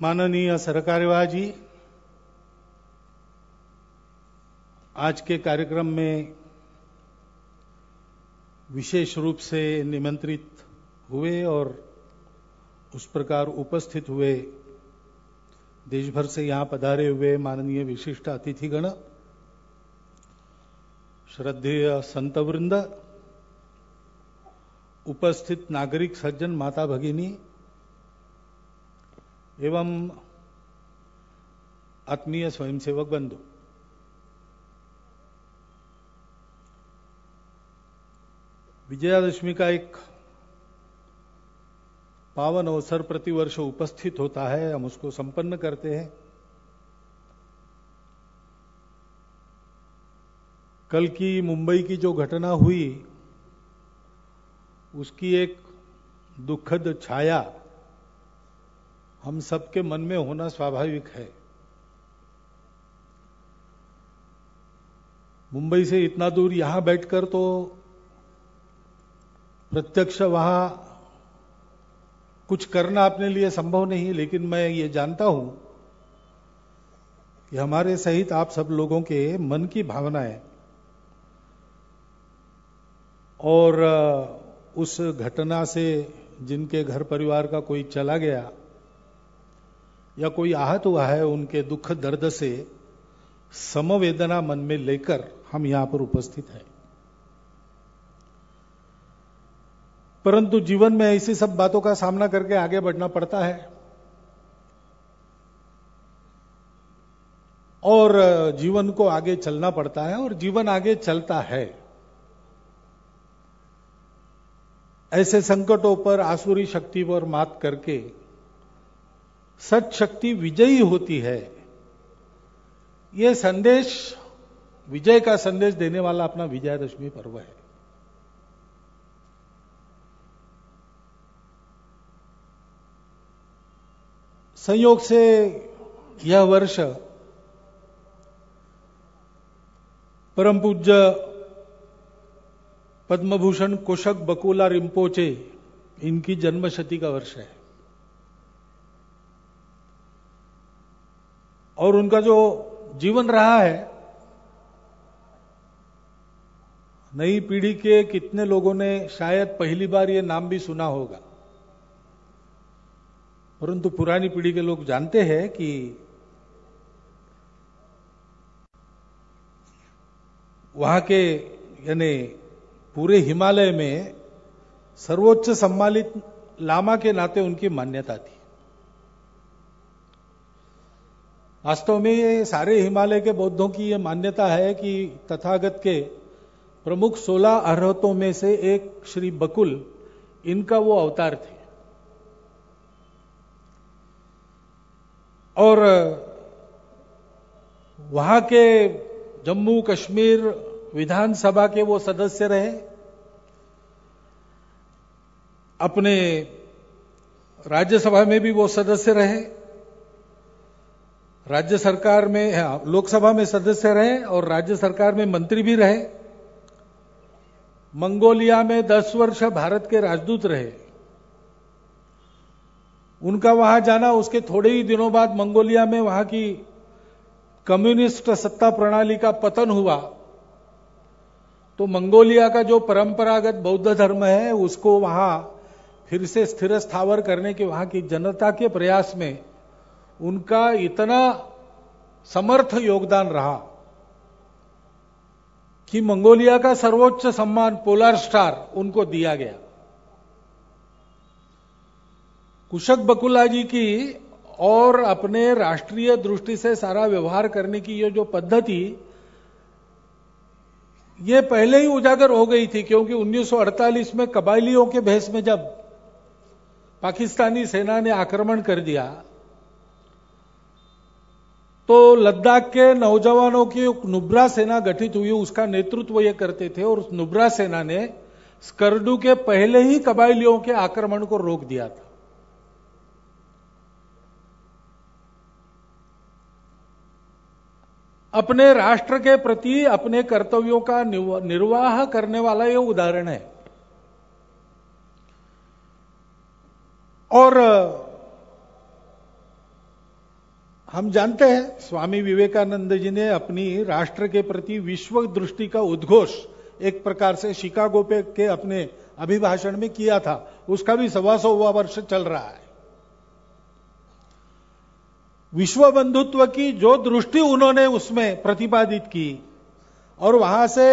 माननीय सरकार्यवाह जी, आज के कार्यक्रम में विशेष रूप से निमंत्रित हुए और उस प्रकार उपस्थित हुए देश भर से यहां पधारे हुए माननीय विशिष्ट अतिथिगण, श्रद्धेय संतवृंद, उपस्थित नागरिक सज्जन, माता भगिनी एवं आत्मीय स्वयंसेवक बंधु, विजयादशमी का एक पावन अवसर प्रतिवर्ष उपस्थित होता है। हम उसको संपन्न करते हैं। कल की मुंबई की जो घटना हुई उसकी एक दुखद छाया हम सबके मन में होना स्वाभाविक है। मुंबई से इतना दूर यहां बैठकर तो प्रत्यक्ष वहां कुछ करना अपने लिए संभव नहीं है, लेकिन मैं ये जानता हूं कि हमारे सहित आप सब लोगों के मन की भावनाएं और उस घटना से जिनके घर परिवार का कोई चला गया या कोई आहत हुआ है, उनके दुख दर्द से समवेदना मन में लेकर हम यहां पर उपस्थित हैं। परंतु जीवन में ऐसी सब बातों का सामना करके आगे बढ़ना पड़ता है और जीवन को आगे चलना पड़ता है और जीवन आगे चलता है। ऐसे संकटों पर आसुरी शक्ति पर मात करके सच शक्ति विजयी होती है। यह संदेश, विजय का संदेश देने वाला अपना विजयादशमी पर्व है। संयोग से यह वर्ष परम पूज्य पद्मभूषण कुशक बकुला रिम्पोचे इनकी जन्मशती का वर्ष है और उनका जो जीवन रहा है, नई पीढ़ी के कितने लोगों ने शायद पहली बार ये नाम भी सुना होगा, परंतु पुरानी पीढ़ी के लोग जानते हैं कि वहां के यानी पूरे हिमालय में सर्वोच्च सम्मानित लामा के नाते उनकी मान्यता थी। वास्तव में ये सारे हिमालय के बौद्धों की यह मान्यता है कि तथागत के प्रमुख 16 अरहतों में से एक श्री बकुल, इनका वो अवतार थे। और वहां के जम्मू कश्मीर विधानसभा के वो सदस्य रहे, अपने राज्यसभा में भी वो सदस्य रहे, राज्य सरकार में, लोकसभा में सदस्य रहे और राज्य सरकार में मंत्री भी रहे। मंगोलिया में 10 वर्ष भारत के राजदूत रहे। उनका वहां जाना, उसके थोड़े ही दिनों बाद मंगोलिया में वहां की कम्युनिस्ट सत्ता प्रणाली का पतन हुआ, तो मंगोलिया का जो परंपरागत बौद्ध धर्म है उसको वहां फिर से स्थिर स्थावर करने के वहां की जनता के प्रयास में उनका इतना समर्थ योगदान रहा कि मंगोलिया का सर्वोच्च सम्मान पोलर स्टार उनको दिया गया। कुशक बकुला जी की और अपने राष्ट्रीय दृष्टि से सारा व्यवहार करने की ये जो पद्धति, ये पहले ही उजागर हो गई थी, क्योंकि 1948 में कबायलियों के भेष में जब पाकिस्तानी सेना ने आक्रमण कर दिया तो लद्दाख के नौजवानों की नुब्रा सेना गठित हुई, उसका नेतृत्व ये करते थे और उस नुब्रा सेना ने स्कर्दू के पहले ही कबायलियों के आक्रमण को रोक दिया था। अपने राष्ट्र के प्रति अपने कर्तव्यों का निर्वाह करने वाला यह उदाहरण है। और हम जानते हैं स्वामी विवेकानंद जी ने अपनी राष्ट्र के प्रति विश्व दृष्टि का उद्घोष एक प्रकार से शिकागो पे के अपने अभिभाषण में किया था। उसका भी 125वां वर्ष चल रहा है। विश्व बंधुत्व की जो दृष्टि उन्होंने उसमें प्रतिपादित की और वहां से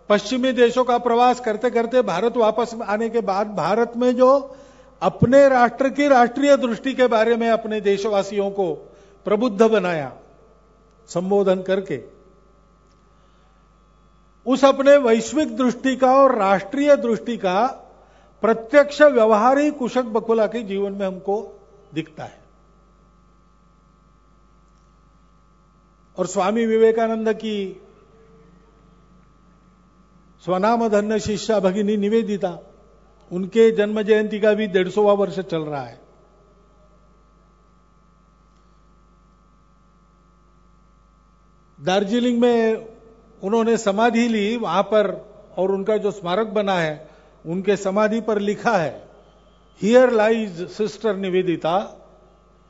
पश्चिमी देशों का प्रवास करते करते भारत वापस आने के बाद भारत में जो अपने राष्ट्र की राष्ट्रीय दृष्टि के बारे में अपने देशवासियों को प्रबुद्ध बनाया संबोधन करके, उस अपने वैश्विक दृष्टि का और राष्ट्रीय दृष्टि का प्रत्यक्ष व्यवहारिक कुशक बकुला के जीवन में हमको दिखता है। और स्वामी विवेकानंद की स्वनामधन्य शिष्या भगिनी निवेदिता, उनके जन्म जयंती का भी 150वां वर्ष चल रहा है। दार्जिलिंग में उन्होंने समाधि ली वहां पर, और उनका जो स्मारक बना है उनके समाधि पर लिखा है, here lies sister Nivedita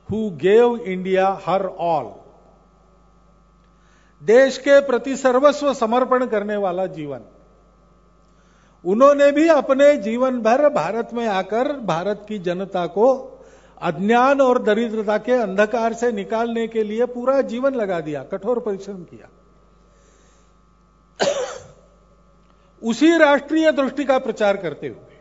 who gave India her all. देश के प्रति सर्वस्व समर्पण करने वाला जीवन। उन्होंने भी अपने जीवन भर भारत में आकर भारत की जनता को अज्ञान और दरिद्रता के अंधकार से निकालने के लिए पूरा जीवन लगा दिया, कठोर परिश्रम किया। उसी राष्ट्रीय दृष्टि का प्रचार करते हुए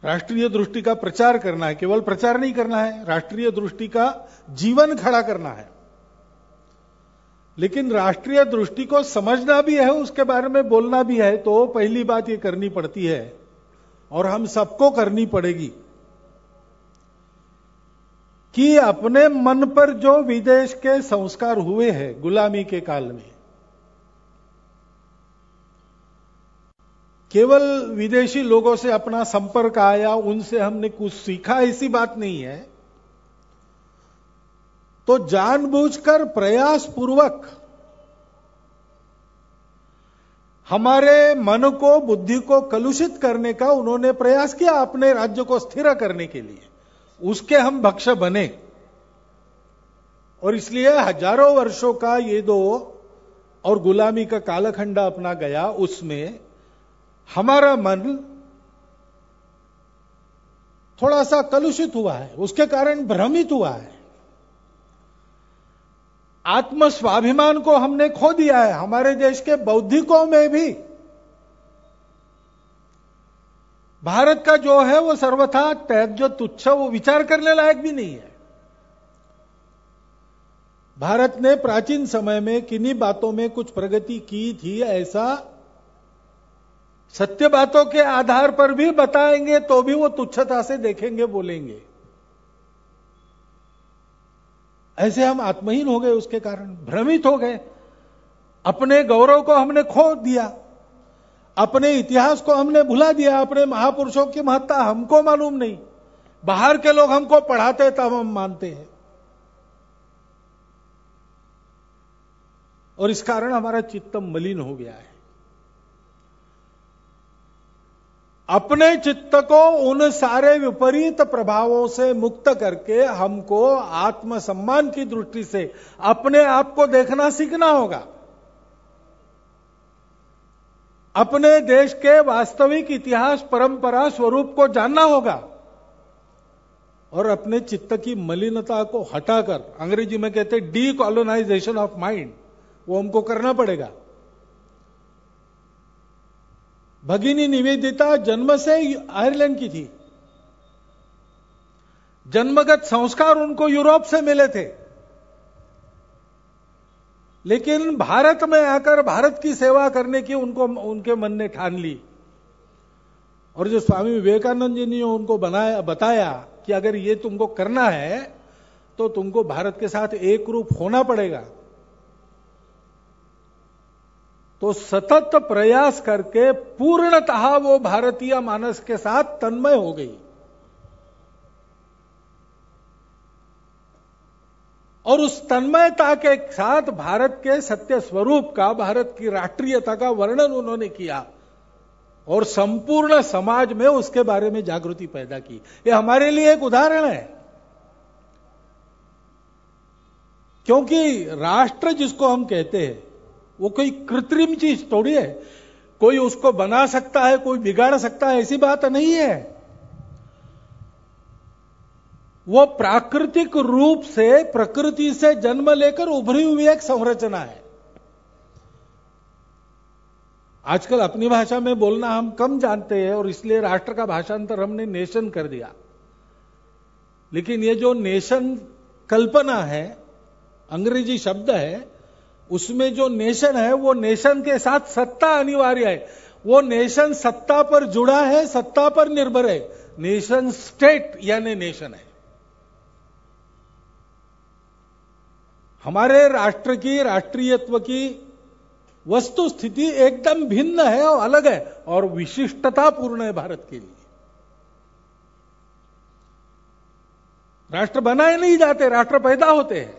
राष्ट्रीय दृष्टि का प्रचार करना है, केवल प्रचार नहीं करना है, राष्ट्रीय दृष्टि का जीवन खड़ा करना है। लेकिन राष्ट्रीय दृष्टि को समझना भी है, उसके बारे में बोलना भी है, तो पहली बात ये करनी पड़ती है और हम सबको करनी पड़ेगी कि अपने मन पर जो विदेश के संस्कार हुए हैं गुलामी के काल में, केवल विदेशी लोगों से अपना संपर्क आया, उनसे हमने कुछ सीखा, ऐसी बात नहीं है। तो जानबूझकर प्रयास पूर्वक हमारे मन को, बुद्धि को कलुषित करने का उन्होंने प्रयास किया अपने राज्य को स्थिर करने के लिए। उसके हम भक्ष बने और इसलिए हजारों वर्षों का ये दो और गुलामी का कालखंड अपना गया, उसमें हमारा मन थोड़ा सा कलुषित हुआ है, उसके कारण भ्रमित हुआ है। आत्म स्वाभिमान को हमने खो दिया है। हमारे देश के बौद्धिकों में भी भारत का जो है वो सर्वथा त्याज्य तुच्छ, वो विचार करने लायक भी नहीं है। भारत ने प्राचीन समय में किन्हीं बातों में कुछ प्रगति की थी, ऐसा सत्य बातों के आधार पर भी बताएंगे तो भी वो तुच्छता से देखेंगे, बोलेंगे। ऐसे हम आत्महीन हो गए, उसके कारण भ्रमित हो गए। अपने गौरव को हमने खो दिया, अपने इतिहास को हमने भुला दिया, अपने महापुरुषों की महत्ता हमको मालूम नहीं। बाहर के लोग हमको पढ़ाते तब हम मानते हैं, और इस कारण हमारा चित्त मलिन हो गया है। अपने चित्त को उन सारे विपरीत प्रभावों से मुक्त करके हमको आत्मसम्मान की दृष्टि से अपने आप को देखना सीखना होगा। अपने देश के वास्तविक इतिहास, परंपरा, स्वरूप को जानना होगा और अपने चित्त की मलिनता को हटाकर, अंग्रेजी में कहते हैं डीकॉलोनाइजेशन ऑफ माइंड, वो हमको करना पड़ेगा। भगिनी निवेदिता जन्म से आयरलैंड की थी, जन्मगत संस्कार उनको यूरोप से मिले थे, लेकिन भारत में आकर भारत की सेवा करने की उनको उनके मन ने ठान ली। और जो स्वामी विवेकानंद जी ने उनको बताया कि अगर ये तुमको करना है तो तुमको भारत के साथ एक रूप होना पड़ेगा, तो सतत प्रयास करके पूर्णतः वो भारतीय मानस के साथ तन्मय हो गई और उस तन्मयता के साथ भारत के सत्य स्वरूप का, भारत की राष्ट्रीयता का वर्णन उन्होंने किया। और संपूर्ण समाज में उसके बारे में जागृति पैदा की। ये हमारे लिए एक उदाहरण है, क्योंकि राष्ट्र जिसको हम कहते हैं वो कोई कृत्रिम चीज थोड़ी है, कोई उसको बना सकता है, कोई बिगाड़ सकता है, ऐसी बात नहीं है। वो प्राकृतिक रूप से प्रकृति से जन्म लेकर उभरी हुई एक संरचना है। आजकल अपनी भाषा में बोलना हम कम जानते हैं और इसलिए राष्ट्र का भाषांतर हमने नेशन कर दिया। लेकिन ये जो नेशन कल्पना है, अंग्रेजी शब्द है, उसमें जो नेशन है वो नेशन के साथ सत्ता अनिवार्य है। वो नेशन सत्ता पर जुड़ा है, सत्ता पर निर्भर है। नेशन स्टेट यानी नेशन है। हमारे राष्ट्र की, राष्ट्रीयत्व की वस्तु स्थिति एकदम भिन्न है और अलग है और विशिष्टतापूर्ण है भारत के लिए। राष्ट्र बनाए नहीं जाते, राष्ट्र पैदा होते हैं।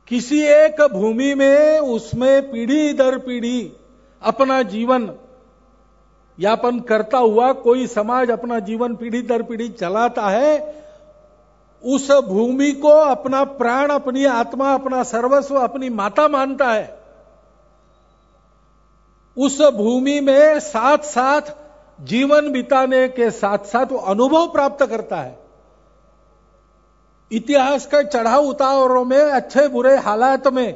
किसी एक भूमि में उसमें पीढ़ी दर पीढ़ी अपना जीवन यापन करता हुआ कोई समाज अपना जीवन पीढ़ी दर पीढ़ी चलाता है। उस भूमि को अपना प्राण, अपनी आत्मा, अपना सर्वस्व, अपनी माता मानता है। उस भूमि में साथ साथ जीवन बिताने के साथ साथ वो अनुभव प्राप्त करता है। इतिहास के चढ़ाव उतारों में, अच्छे बुरे हालात में,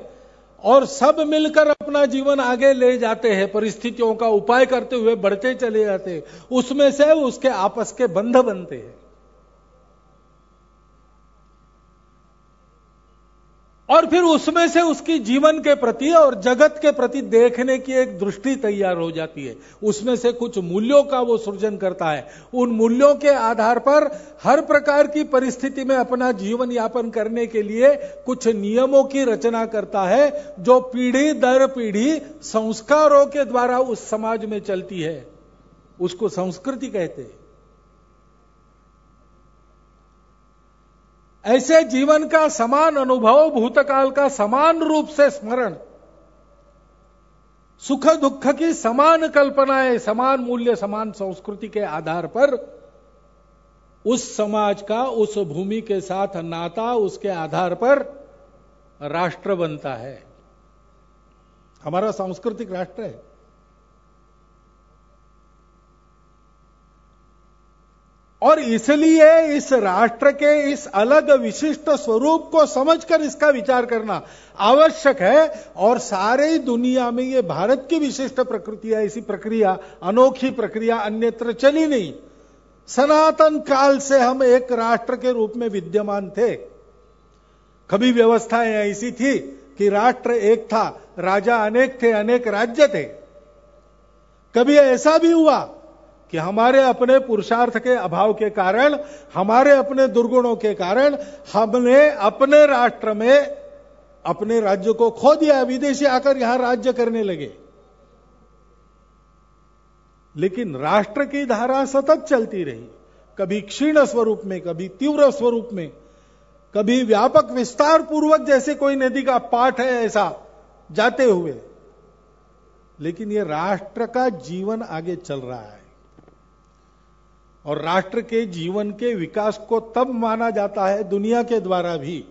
और सब मिलकर अपना जीवन आगे ले जाते हैं, परिस्थितियों का उपाय करते हुए बढ़ते चले जाते हैं। उसमें से उसके आपस के बंध बनते हैं और फिर उसमें से उसकी जीवन के प्रति और जगत के प्रति देखने की एक दृष्टि तैयार हो जाती है। उसमें से कुछ मूल्यों का वो सृजन करता है। उन मूल्यों के आधार पर हर प्रकार की परिस्थिति में अपना जीवन यापन करने के लिए कुछ नियमों की रचना करता है, जो पीढ़ी दर पीढ़ी संस्कारों के द्वारा उस समाज में चलती है। उसको संस्कृति कहते हैं। ऐसे जीवन का समान अनुभव, भूतकाल का समान रूप से स्मरण, सुख दुख की समान कल्पनाएं, समान मूल्य, समान संस्कृति के आधार पर उस समाज का उस भूमि के साथ नाता, उसके आधार पर राष्ट्र बनता है। हमारा सांस्कृतिक राष्ट्र है। और इसलिए इस राष्ट्र के इस अलग विशिष्ट स्वरूप को समझकर इसका विचार करना आवश्यक है। और सारे दुनिया में ये भारत की विशिष्ट प्रकृति है। ऐसी प्रक्रिया, अनोखी प्रक्रिया अन्यत्र चली नहीं। सनातन काल से हम एक राष्ट्र के रूप में विद्यमान थे। कभी व्यवस्थाएं ऐसी थी कि राष्ट्र एक था, राजा अनेक थे, अनेक राज्य थे। कभी ऐसा भी हुआ कि हमारे अपने पुरुषार्थ के अभाव के कारण, हमारे अपने दुर्गुणों के कारण हमने अपने राष्ट्र में अपने राज्य को खो दिया। विदेशी आकर यहां राज्य करने लगे। लेकिन राष्ट्र की धारा सतत चलती रही, कभी क्षीण स्वरूप में, कभी तीव्र स्वरूप में, कभी व्यापक विस्तार पूर्वक जैसे कोई नदी का पाठ है ऐसा जाते हुए। लेकिन यह राष्ट्र का जीवन आगे चल रहा है। और राष्ट्र के जीवन के विकास को तब माना जाता है दुनिया के द्वारा भी,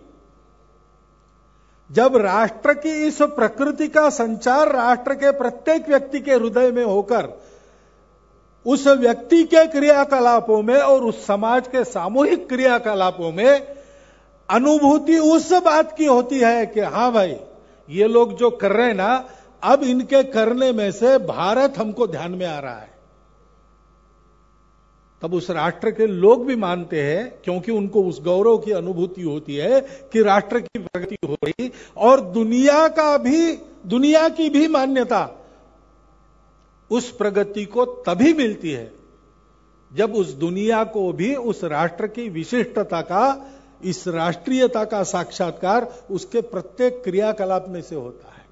जब राष्ट्र की इस प्रकृति का संचार राष्ट्र के प्रत्येक व्यक्ति के हृदय में होकर उस व्यक्ति के क्रियाकलापों में और उस समाज के सामूहिक क्रियाकलापों में अनुभूति उस बात की होती है कि हां भाई, ये लोग जो कर रहे हैं ना, अब इनके करने में से भारत हमको ध्यान में आ रहा है। तब उस राष्ट्र के लोग भी मानते हैं, क्योंकि उनको उस गौरव की अनुभूति होती है कि राष्ट्र की प्रगति हो रही। और दुनिया की भी मान्यता उस प्रगति को तभी मिलती है जब उस दुनिया को भी उस राष्ट्र की विशिष्टता का, इस राष्ट्रीयता का साक्षात्कार उसके प्रत्येक क्रियाकलाप में से होता है।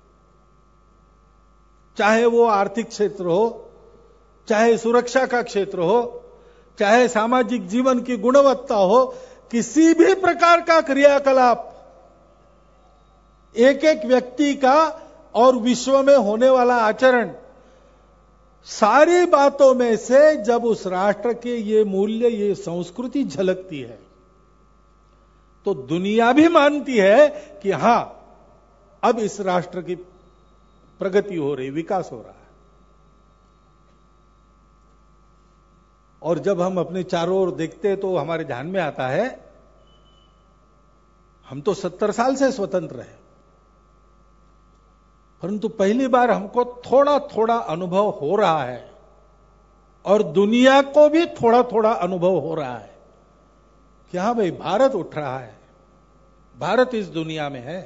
चाहे वो आर्थिक क्षेत्र हो, चाहे सुरक्षा का क्षेत्र हो, चाहे सामाजिक जीवन की गुणवत्ता हो, किसी भी प्रकार का क्रियाकलाप एक एक व्यक्ति का और विश्व में होने वाला आचरण, सारी बातों में से जब उस राष्ट्र के ये मूल्य, ये संस्कृति झलकती है, तो दुनिया भी मानती है कि हां, अब इस राष्ट्र की प्रगति हो रही, विकास हो रहा है। और जब हम अपने चारों ओर देखते हैं तो हमारे ध्यान में आता है, हम तो 70 साल से स्वतंत्र हैं, परंतु पहली बार हमको थोड़ा थोड़ा अनुभव हो रहा है, और दुनिया को भी थोड़ा थोड़ा अनुभव हो रहा है कि हां भाई, भारत उठ रहा है, भारत इस दुनिया में है,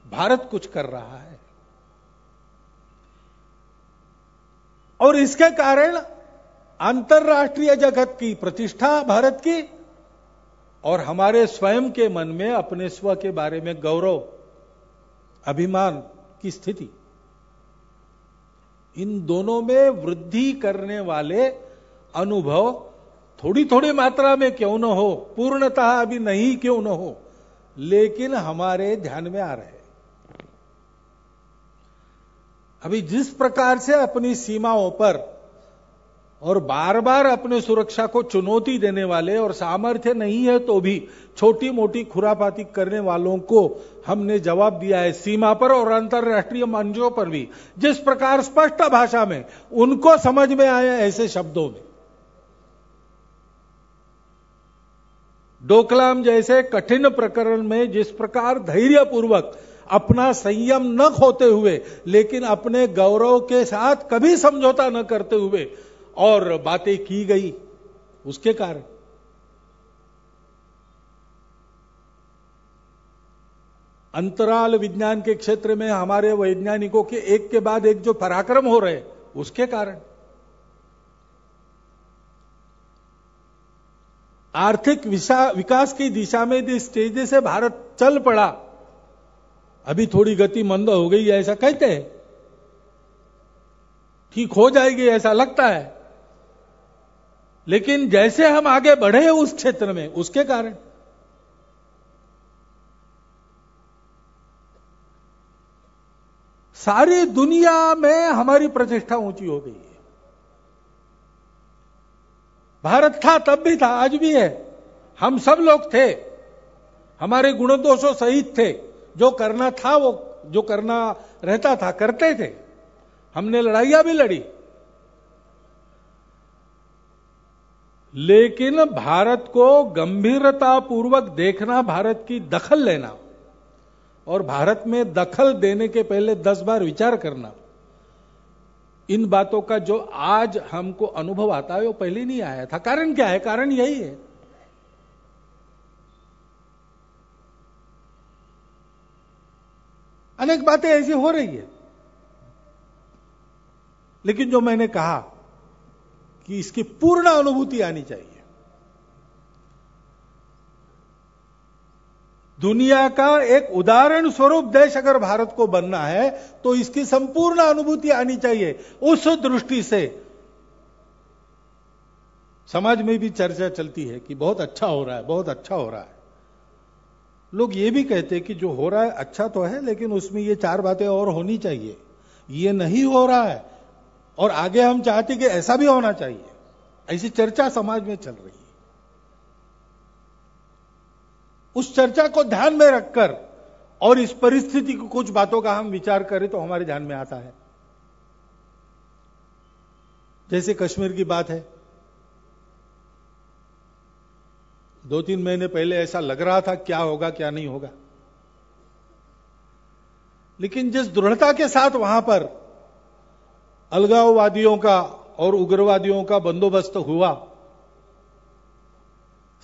भारत कुछ कर रहा है। और इसके कारण अंतर्राष्ट्रीय जगत की प्रतिष्ठा भारत की, और हमारे स्वयं के मन में अपने स्व के बारे में गौरव, अभिमान की स्थिति, इन दोनों में वृद्धि करने वाले अनुभव थोड़ी थोड़ी मात्रा में क्यों न हो, पूर्णतः अभी नहीं क्यों न हो, लेकिन हमारे ध्यान में आ रहे हैं। अभी जिस प्रकार से अपनी सीमाओं पर और बार बार अपने सुरक्षा को चुनौती देने वाले और सामर्थ्य नहीं है तो भी छोटी मोटी खुरापाती करने वालों को हमने जवाब दिया है, सीमा पर और अंतर्राष्ट्रीय मंचों पर भी, जिस प्रकार स्पष्ट भाषा में उनको समझ में आया, ऐसे शब्दों में। डोकलाम जैसे कठिन प्रकरण में जिस प्रकार धैर्यपूर्वक अपना संयम न खोते हुए, लेकिन अपने गौरव के साथ कभी समझौता न करते हुए और बातें की गई, उसके कारण अंतराल विज्ञान के क्षेत्र में हमारे वैज्ञानिकों के एक के बाद एक जो पराक्रम हो रहे, उसके कारण आर्थिक विकास की दिशा में जिस तेजी से भारत चल पड़ा, अभी थोड़ी गति मंद हो गई है ऐसा कहते हैं, ठीक हो जाएगी ऐसा लगता है, लेकिन जैसे हम आगे बढ़े उस क्षेत्र में, उसके कारण सारी दुनिया में हमारी प्रतिष्ठा ऊंची हो गई है। भारत था तब भी था, आज भी है, हम सब लोग थे, हमारे गुण दोषों सहित थे, जो करना था वो, जो करना रहता था करते थे, हमने लड़ाइयां भी लड़ी, लेकिन भारत को गंभीरता पूर्वक देखना, भारत की दखल लेना और भारत में दखल देने के पहले 10 बार विचार करना, इन बातों का जो आज हमको अनुभव आता है वो पहले नहीं आया था। कारण क्या है? कारण यही है, अनेक बातें ऐसी हो रही है, लेकिन जो मैंने कहा कि इसकी पूर्ण अनुभूति आनी चाहिए। दुनिया का एक उदाहरण स्वरूप देश अगर भारत को बनना है तो इसकी संपूर्ण अनुभूति आनी चाहिए। उस दृष्टि से समाज में भी चर्चा चलती है कि बहुत अच्छा हो रहा है, बहुत अच्छा हो रहा है। लोग ये भी कहते हैं कि जो हो रहा है अच्छा तो है, लेकिन उसमें ये 4 बातें और होनी चाहिए, ये नहीं हो रहा है और आगे हम चाहते कि ऐसा भी होना चाहिए। ऐसी चर्चा समाज में चल रही है। उस चर्चा को ध्यान में रखकर और इस परिस्थिति की कुछ बातों का हम विचार करें तो हमारे ध्यान में आता है, जैसे कश्मीर की बात है। 2-3 महीने पहले ऐसा लग रहा था क्या होगा क्या नहीं होगा, लेकिन जिस दृढ़ता के साथ वहां पर अलगाववादियों का और उग्रवादियों का बंदोबस्त हुआ,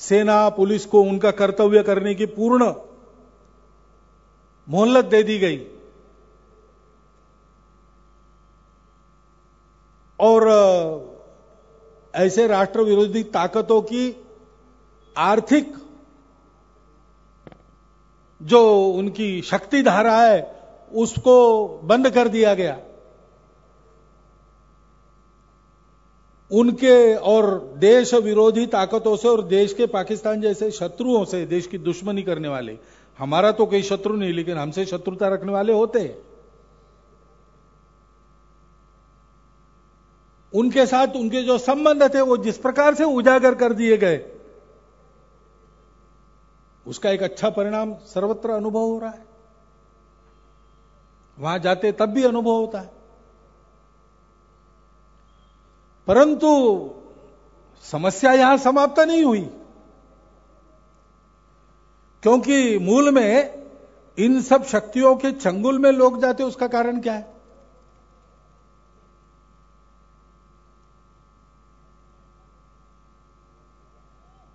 सेना पुलिस को उनका कर्तव्य करने की पूर्ण मोहलत दे दी गई और ऐसे राष्ट्र विरोधी ताकतों की आर्थिक जो उनकी शक्ति धारा है उसको बंद कर दिया गया। उनके और देश विरोधी ताकतों से और देश के पाकिस्तान जैसे शत्रुओं से, देश की दुश्मनी करने वाले, हमारा तो कोई शत्रु नहीं लेकिन हमसे शत्रुता रखने वाले होते हैं, उनके साथ उनके जो संबंध थे वो जिस प्रकार से उजागर कर दिए गए, उसका एक अच्छा परिणाम सर्वत्र अनुभव हो रहा है। वहां जाते तब भी अनुभव होता है। परंतु समस्या यहां समाप्त नहीं हुई, क्योंकि मूल में इन सब शक्तियों के चंगुल में लोग जाते, उसका कारण क्या है?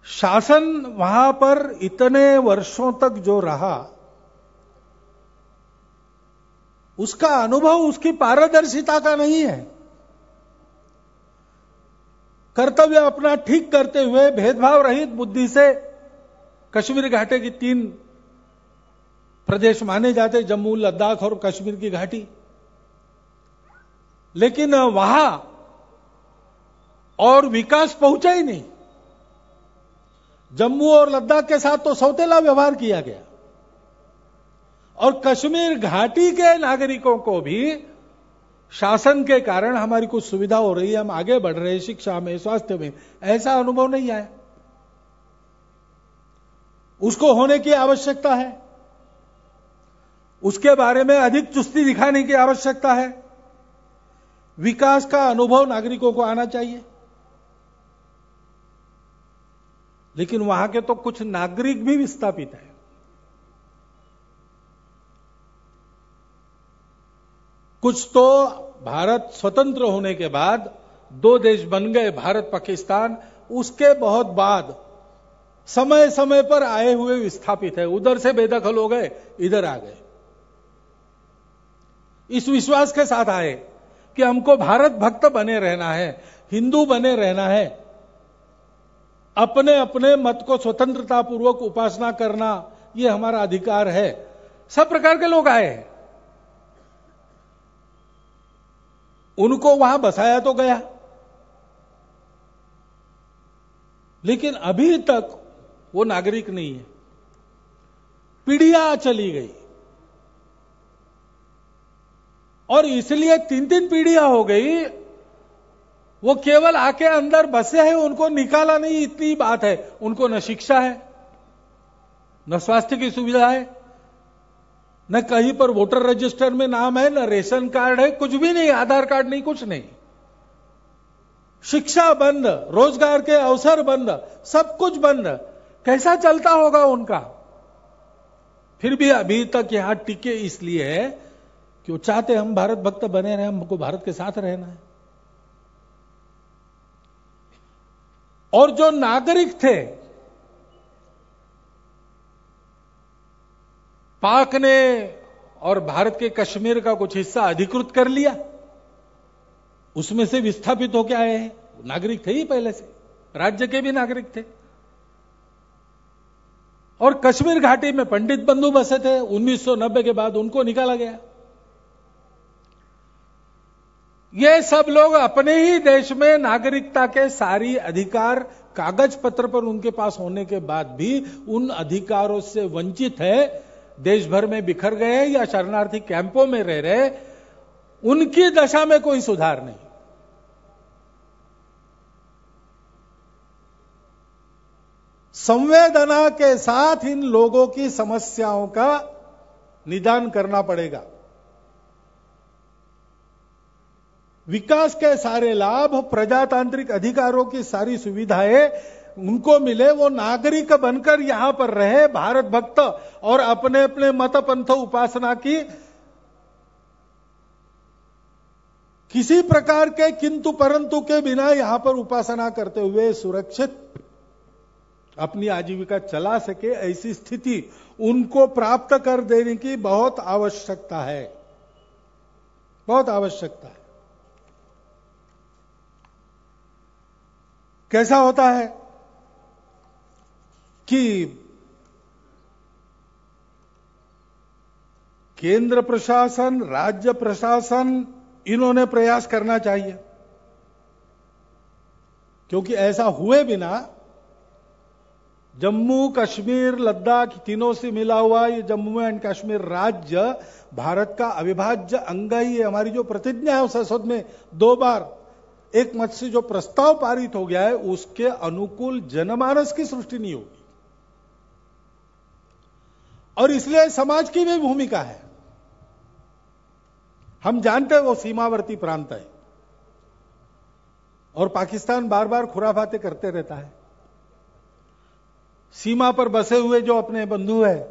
शासन वहां पर इतने वर्षों तक जो रहा, उसका अनुभव उसकी पारदर्शिता का नहीं है। कर्तव्य अपना ठीक करते हुए भेदभाव रहित बुद्धि से कश्मीर घाटी की 3 प्रदेश माने जाते, जम्मू, लद्दाख और कश्मीर की घाटी। लेकिन वहां और विकास पहुंचा ही नहीं। जम्मू और लद्दाख के साथ तो सौतेला व्यवहार किया गया, और कश्मीर घाटी के नागरिकों को भी शासन के कारण हमारी कुछ सुविधा हो रही है, हम आगे बढ़ रहे हैं शिक्षा में, स्वास्थ्य में, ऐसा अनुभव नहीं आया। उसको होने की आवश्यकता है, उसके बारे में अधिक चुस्ती दिखाने की आवश्यकता है। विकास का अनुभव नागरिकों को आना चाहिए। लेकिन वहां के तो कुछ नागरिक भी विस्थापित हैं। कुछ तो भारत स्वतंत्र होने के बाद 2 देश बन गए, भारत पाकिस्तान, उसके बहुत बाद समय समय पर आए हुए विस्थापित है। उधर से बेदखल हो गए, इधर आ गए, इस विश्वास के साथ आए कि हमको भारत भक्त बने रहना है, हिंदू बने रहना है, अपने अपने मत को स्वतंत्रता पूर्वक उपासना करना यह हमारा अधिकार है। सब प्रकार के लोग आए हैं, उनको वहां बसाया तो गया, लेकिन अभी तक वो नागरिक नहीं है। पीढ़ियां चली गई, और इसलिए 3-3 पीढ़ियां हो गई, वो केवल आके अंदर बसे हैं, उनको निकाला नहीं, इतनी बात है। उनको न शिक्षा है, न स्वास्थ्य की सुविधा है, न कहीं पर वोटर रजिस्टर में नाम है, न रेशन कार्ड है, कुछ भी नहीं, आधार कार्ड नहीं, कुछ नहीं। शिक्षा बंद, रोजगार के अवसर बंद, सब कुछ बंद। कैसा चलता होगा उनका? फिर भी अभी तक यहां टिके इसलिए है कि वो चाहते हम भारत भक्त बने रहे, हमको भारत के साथ रहना है। और जो नागरिक थे, पाक ने और भारत के कश्मीर का कुछ हिस्सा अधिकृत कर लिया, उसमें से विस्थापित होकर आए हैं। नागरिक थे ही पहले से, राज्य के भी नागरिक थे। और कश्मीर घाटी में पंडित बंधु बसे थे, 1990 के बाद उनको निकाला गया। ये सब लोग अपने ही देश में नागरिकता के सारी अधिकार कागज पत्र पर उनके पास होने के बाद भी उन अधिकारों से वंचित है, देश भर में बिखर गए या शरणार्थी कैंपों में रह रहे। उनकी दशा में कोई सुधार नहीं। संवेदना के साथ इन लोगों की समस्याओं का निदान करना पड़ेगा। विकास के सारे लाभ, प्रजातांत्रिक अधिकारों की सारी सुविधाएं उनको मिले, वो नागरिक बनकर यहां पर रहे, भारत भक्त, और अपने अपने मत पंथ उपासना की किसी प्रकार के किंतु परंतु के बिना यहां पर उपासना करते हुए सुरक्षित अपनी आजीविका चला सके, ऐसी स्थिति उनको प्राप्त कर देने की बहुत आवश्यकता है, बहुत आवश्यकता है। कैसा होता है कि केंद्र प्रशासन, राज्य प्रशासन, इन्होंने प्रयास करना चाहिए, क्योंकि ऐसा हुए बिना जम्मू कश्मीर लद्दाख तीनों से मिला हुआ ये जम्मू एंड कश्मीर राज्य भारत का अविभाज्य अंग ही है। हमारी जो प्रतिज्ञा है संसद में 2 बार एक मत से जो प्रस्ताव पारित हो गया है उसके अनुकूल जनमानस की सृष्टि नहीं होगी। और इसलिए समाज की भी भूमिका है। हम जानते हैं वो सीमावर्ती प्रांत है और पाकिस्तान बार बार खुराफाते करते रहता है। सीमा पर बसे हुए जो अपने बंधु हैं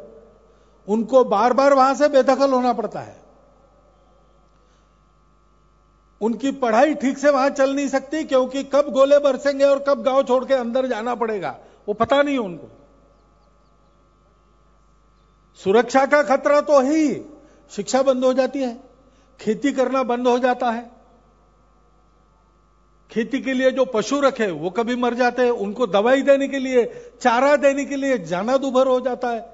उनको बार बार वहां से बेदखल होना पड़ता है। उनकी पढ़ाई ठीक से वहां चल नहीं सकती क्योंकि कब गोले बरसेंगे और कब गांव छोड़ के अंदर जाना पड़ेगा वो पता नहीं उनको। सुरक्षा का खतरा तो है ही, शिक्षा बंद हो जाती है, खेती करना बंद हो जाता है, खेती के लिए जो पशु रखे वो कभी मर जाते हैं, उनको दवाई देने के लिए, चारा देने के लिए जाना दुभर हो जाता है।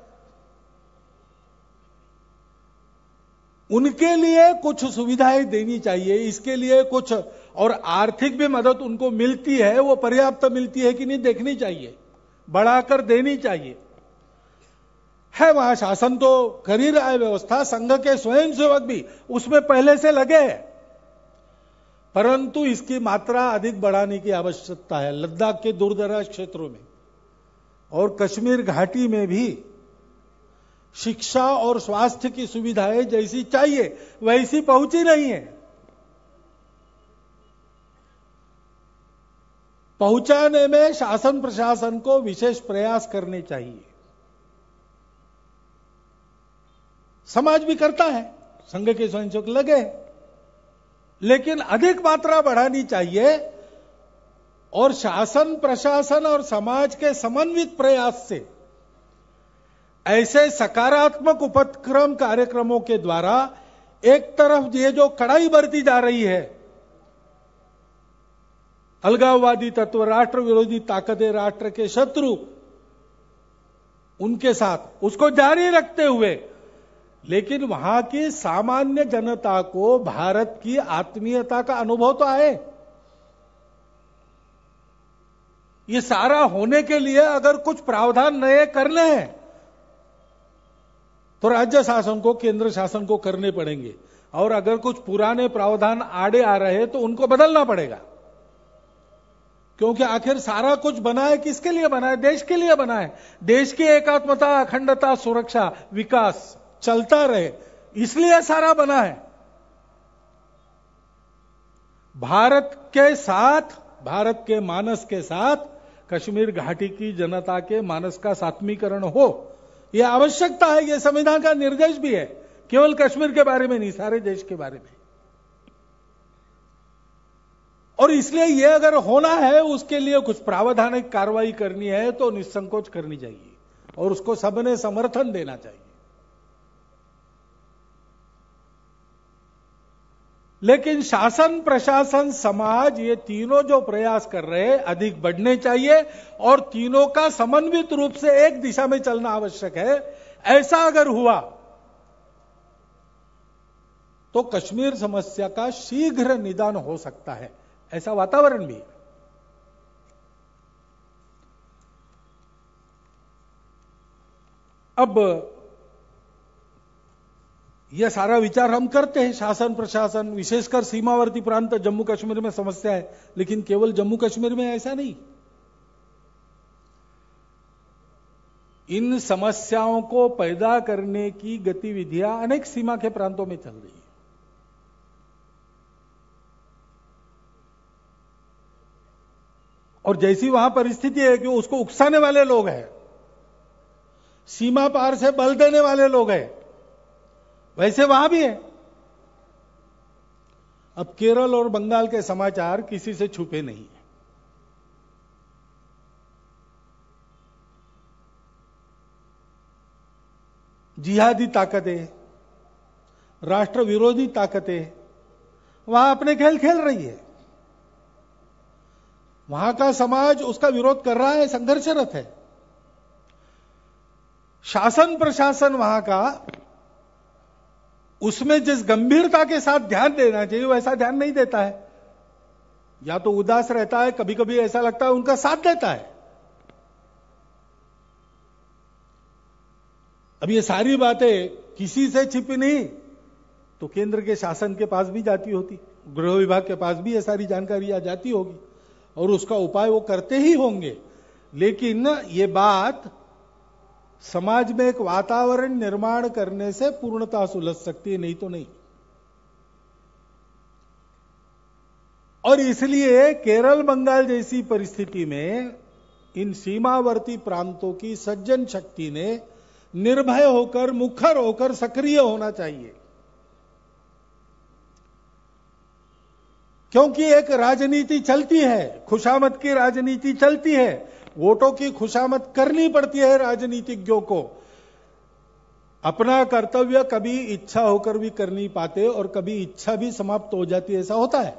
उनके लिए कुछ सुविधाएं देनी चाहिए, इसके लिए कुछ और आर्थिक भी मदद उनको मिलती है, वो पर्याप्त मिलती है कि नहीं देखनी चाहिए, बढ़ाकर देनी चाहिए। है वहां शासन तो कर ही रहा है व्यवस्था, संघ के स्वयंसेवक भी उसमें पहले से लगे हैं, परंतु इसकी मात्रा अधिक बढ़ाने की आवश्यकता है। लद्दाख के दूरदराज क्षेत्रों में और कश्मीर घाटी में भी शिक्षा और स्वास्थ्य की सुविधाएं जैसी चाहिए वैसी पहुंची नहीं है। पहुंचाने में शासन प्रशासन को विशेष प्रयास करने चाहिए। समाज भी करता है, संघ के स्वयंसेवक लगे, लेकिन अधिक मात्रा बढ़ानी चाहिए और शासन प्रशासन और समाज के समन्वित प्रयास से ऐसे सकारात्मक उपक्रम कार्यक्रमों के द्वारा एक तरफ ये जो कड़ाई बरती जा रही है, अलगाववादी तत्व, राष्ट्र विरोधी ताकतें, राष्ट्र के शत्रु, उनके साथ उसको जारी रखते हुए, लेकिन वहां की सामान्य जनता को भारत की आत्मीयता का अनुभव तो आए। ये सारा होने के लिए अगर कुछ प्रावधान नए करने हैं तो राज्य शासन को, केंद्र शासन को करने पड़ेंगे, और अगर कुछ पुराने प्रावधान आड़े आ रहे तो उनको बदलना पड़ेगा। क्योंकि आखिर सारा कुछ बना है किसके लिए बना है? देश के लिए बना है। देश की एकात्मता, अखंडता, सुरक्षा, विकास चलता रहे, इसलिए सारा बना है। भारत के साथ, भारत के मानस के साथ कश्मीर घाटी की जनता के मानस का सात्मीकरण हो, यह आवश्यकता है। यह संविधान का निर्देश भी है, केवल कश्मीर के बारे में नहीं, सारे देश के बारे में। और इसलिए यह अगर होना है, उसके लिए कुछ प्रावधानिक कार्रवाई करनी है तो निसंकोच करनी चाहिए और उसको सबने समर्थन देना चाहिए। लेकिन शासन प्रशासन समाज ये तीनों जो प्रयास कर रहे हैं अधिक बढ़ने चाहिए और तीनों का समन्वित रूप से एक दिशा में चलना आवश्यक है। ऐसा अगर हुआ तो कश्मीर समस्या का शीघ्र निदान हो सकता है, ऐसा वातावरण भी है। अब यह सारा विचार हम करते हैं, शासन प्रशासन, विशेषकर सीमावर्ती प्रांत जम्मू कश्मीर में समस्या है, लेकिन केवल जम्मू कश्मीर में ऐसा नहीं। इन समस्याओं को पैदा करने की गतिविधियां अनेक सीमा के प्रांतों में चल रही है। और जैसी वहां परिस्थिति है कि उसको उकसाने वाले लोग हैं, सीमा पार से बल देने वाले लोग हैं, वैसे वहां भी है। अब केरल और बंगाल के समाचार किसी से छुपे नहीं है। जिहादी ताकतें, राष्ट्र विरोधी ताकतें वहां अपने खेल खेल रही है। वहां का समाज उसका विरोध कर रहा है, संघर्षरत है। शासन प्रशासन वहां का उसमें जिस गंभीरता के साथ ध्यान देना चाहिए वैसा ध्यान नहीं देता है, या तो उदास रहता है, कभी कभी ऐसा लगता है उनका साथ देता है। अब ये सारी बातें किसी से छिपी नहीं, तो केंद्र के शासन के पास भी जाती होती, गृह विभाग के पास भी ये सारी जानकारी आ जाती होगी और उसका उपाय वो करते ही होंगे। लेकिन ये बात समाज में एक वातावरण निर्माण करने से पूर्णता सुलझ सकती है, नहीं तो नहीं। और इसलिए केरल बंगाल जैसी परिस्थिति में इन सीमावर्ती प्रांतों की सज्जन शक्ति ने निर्भय होकर, मुखर होकर सक्रिय होना चाहिए, क्योंकि एक राजनीति चलती है, खुशामद की राजनीति चलती है, वोटों की खुशामद करनी पड़ती है राजनीतिज्ञों को। अपना कर्तव्य कभी इच्छा होकर भी कर नहीं पाते और कभी इच्छा भी समाप्त हो जाती है, ऐसा होता है।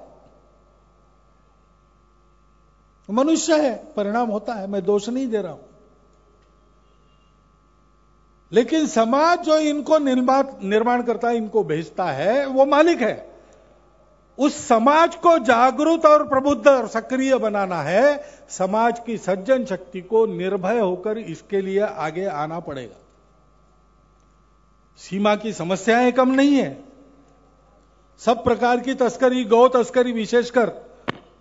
मनुष्य है, परिणाम होता है, मैं दोष नहीं दे रहा हूं। लेकिन समाज जो इनको निर्माण करता है, इनको भेजता है, वो मालिक है। उस समाज को जागरूक और प्रबुद्ध और सक्रिय बनाना है। समाज की सज्जन शक्ति को निर्भय होकर इसके लिए आगे आना पड़ेगा। सीमा की समस्याएं कम नहीं है। सब प्रकार की तस्करी, गौ तस्करी विशेषकर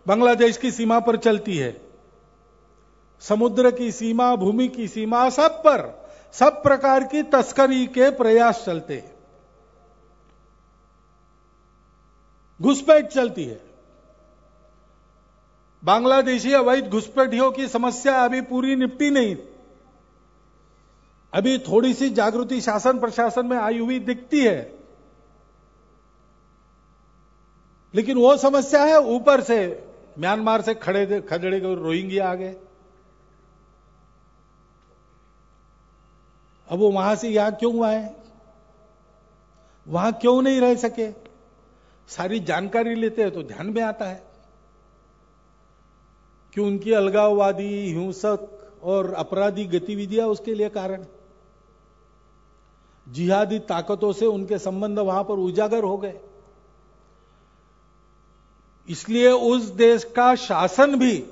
बांग्लादेश की सीमा पर चलती है। समुद्र की सीमा, भूमि की सीमा, सब पर सब प्रकार की तस्करी के प्रयास चलते हैं, घुसपैठ चलती है। बांग्लादेशी अवैध घुसपैठियों की समस्या अभी पूरी निपटी नहीं। अभी थोड़ी सी जागृति शासन प्रशासन में आई हुई दिखती है, लेकिन वो समस्या है ऊपर से, म्यांमार से खड़े रोहिंग्या आ गए। अब वो वहां से यहां क्यों आए, वहां क्यों नहीं रह सके, सारी जानकारी लेते हैं तो ध्यान में आता है कि उनकी अलगाववादी, हिंसक और अपराधी गतिविधियां उसके लिए कारण। जिहादी ताकतों से उनके संबंध वहां पर उजागर हो गए। इसलिए उस देश का शासन भी,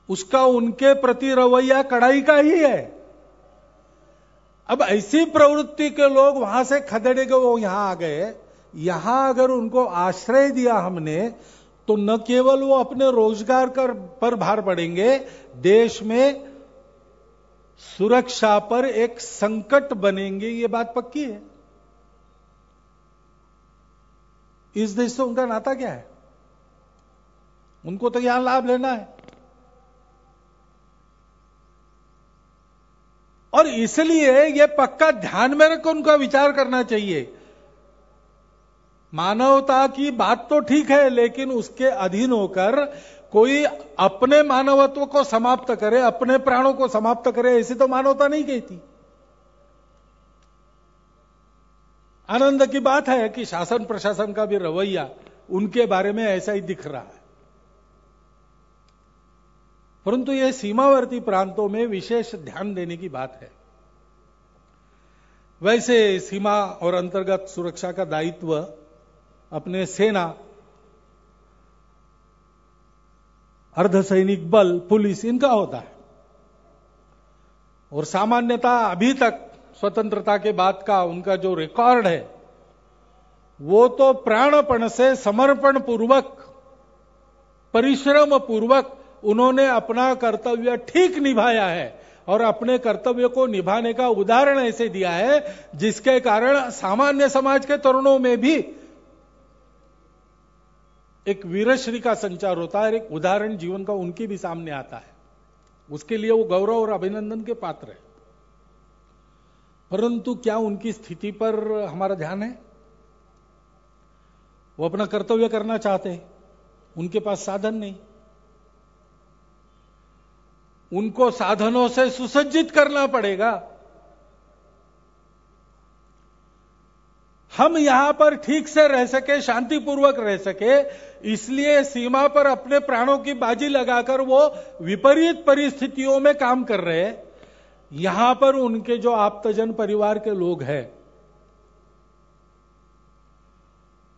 उसका उनके प्रति रवैया कड़ाई का ही है। अब ऐसी प्रवृत्ति के लोग वहां से खदेड़े गए, वो यहां आ गए। यहां अगर उनको आश्रय दिया हमने, तो न केवल वो अपने रोजगार पर भार पड़ेंगे, देश में सुरक्षा पर एक संकट बनेंगे, ये बात पक्की है। इस देश से उनका नाता क्या है? उनको तो यहां लाभ लेना है। और इसलिए यह पक्का ध्यान में रखकर उनका विचार करना चाहिए। मानवता की बात तो ठीक है, लेकिन उसके अधीन होकर कोई अपने मानवत्व को समाप्त करे, अपने प्राणों को समाप्त करे, ऐसी तो मानवता नहीं कहती। आनंद की बात है कि शासन प्रशासन का भी रवैया उनके बारे में ऐसा ही दिख रहा है। परंतु यह सीमावर्ती प्रांतों में विशेष ध्यान देने की बात है। वैसे सीमा और अंतर्गत सुरक्षा का दायित्व अपने सेना, अर्धसैनिक बल, पुलिस, इनका होता है। और सामान्यता अभी तक स्वतंत्रता के बाद का उनका जो रिकॉर्ड है, वो तो प्राणपण से, समर्पण पूर्वक, परिश्रम पूर्वक उन्होंने अपना कर्तव्य ठीक निभाया है। और अपने कर्तव्य को निभाने का उदाहरण ऐसे दिया है जिसके कारण सामान्य समाज के तरुणों में भी एक वीरश्री का संचार होता है, एक उदाहरण जीवन का उनके भी सामने आता है। उसके लिए वो गौरव और अभिनंदन के पात्र है। परंतु क्या उनकी स्थिति पर हमारा ध्यान है? वो अपना कर्तव्य करना चाहते हैं, उनके पास साधन नहीं। उनको साधनों से सुसज्जित करना पड़ेगा। हम यहां पर ठीक से रह सके, शांतिपूर्वक रह सके, इसलिए सीमा पर अपने प्राणों की बाजी लगाकर वो विपरीत परिस्थितियों में काम कर रहे हैं। यहां पर उनके जो आप्तजन परिवार के लोग हैं,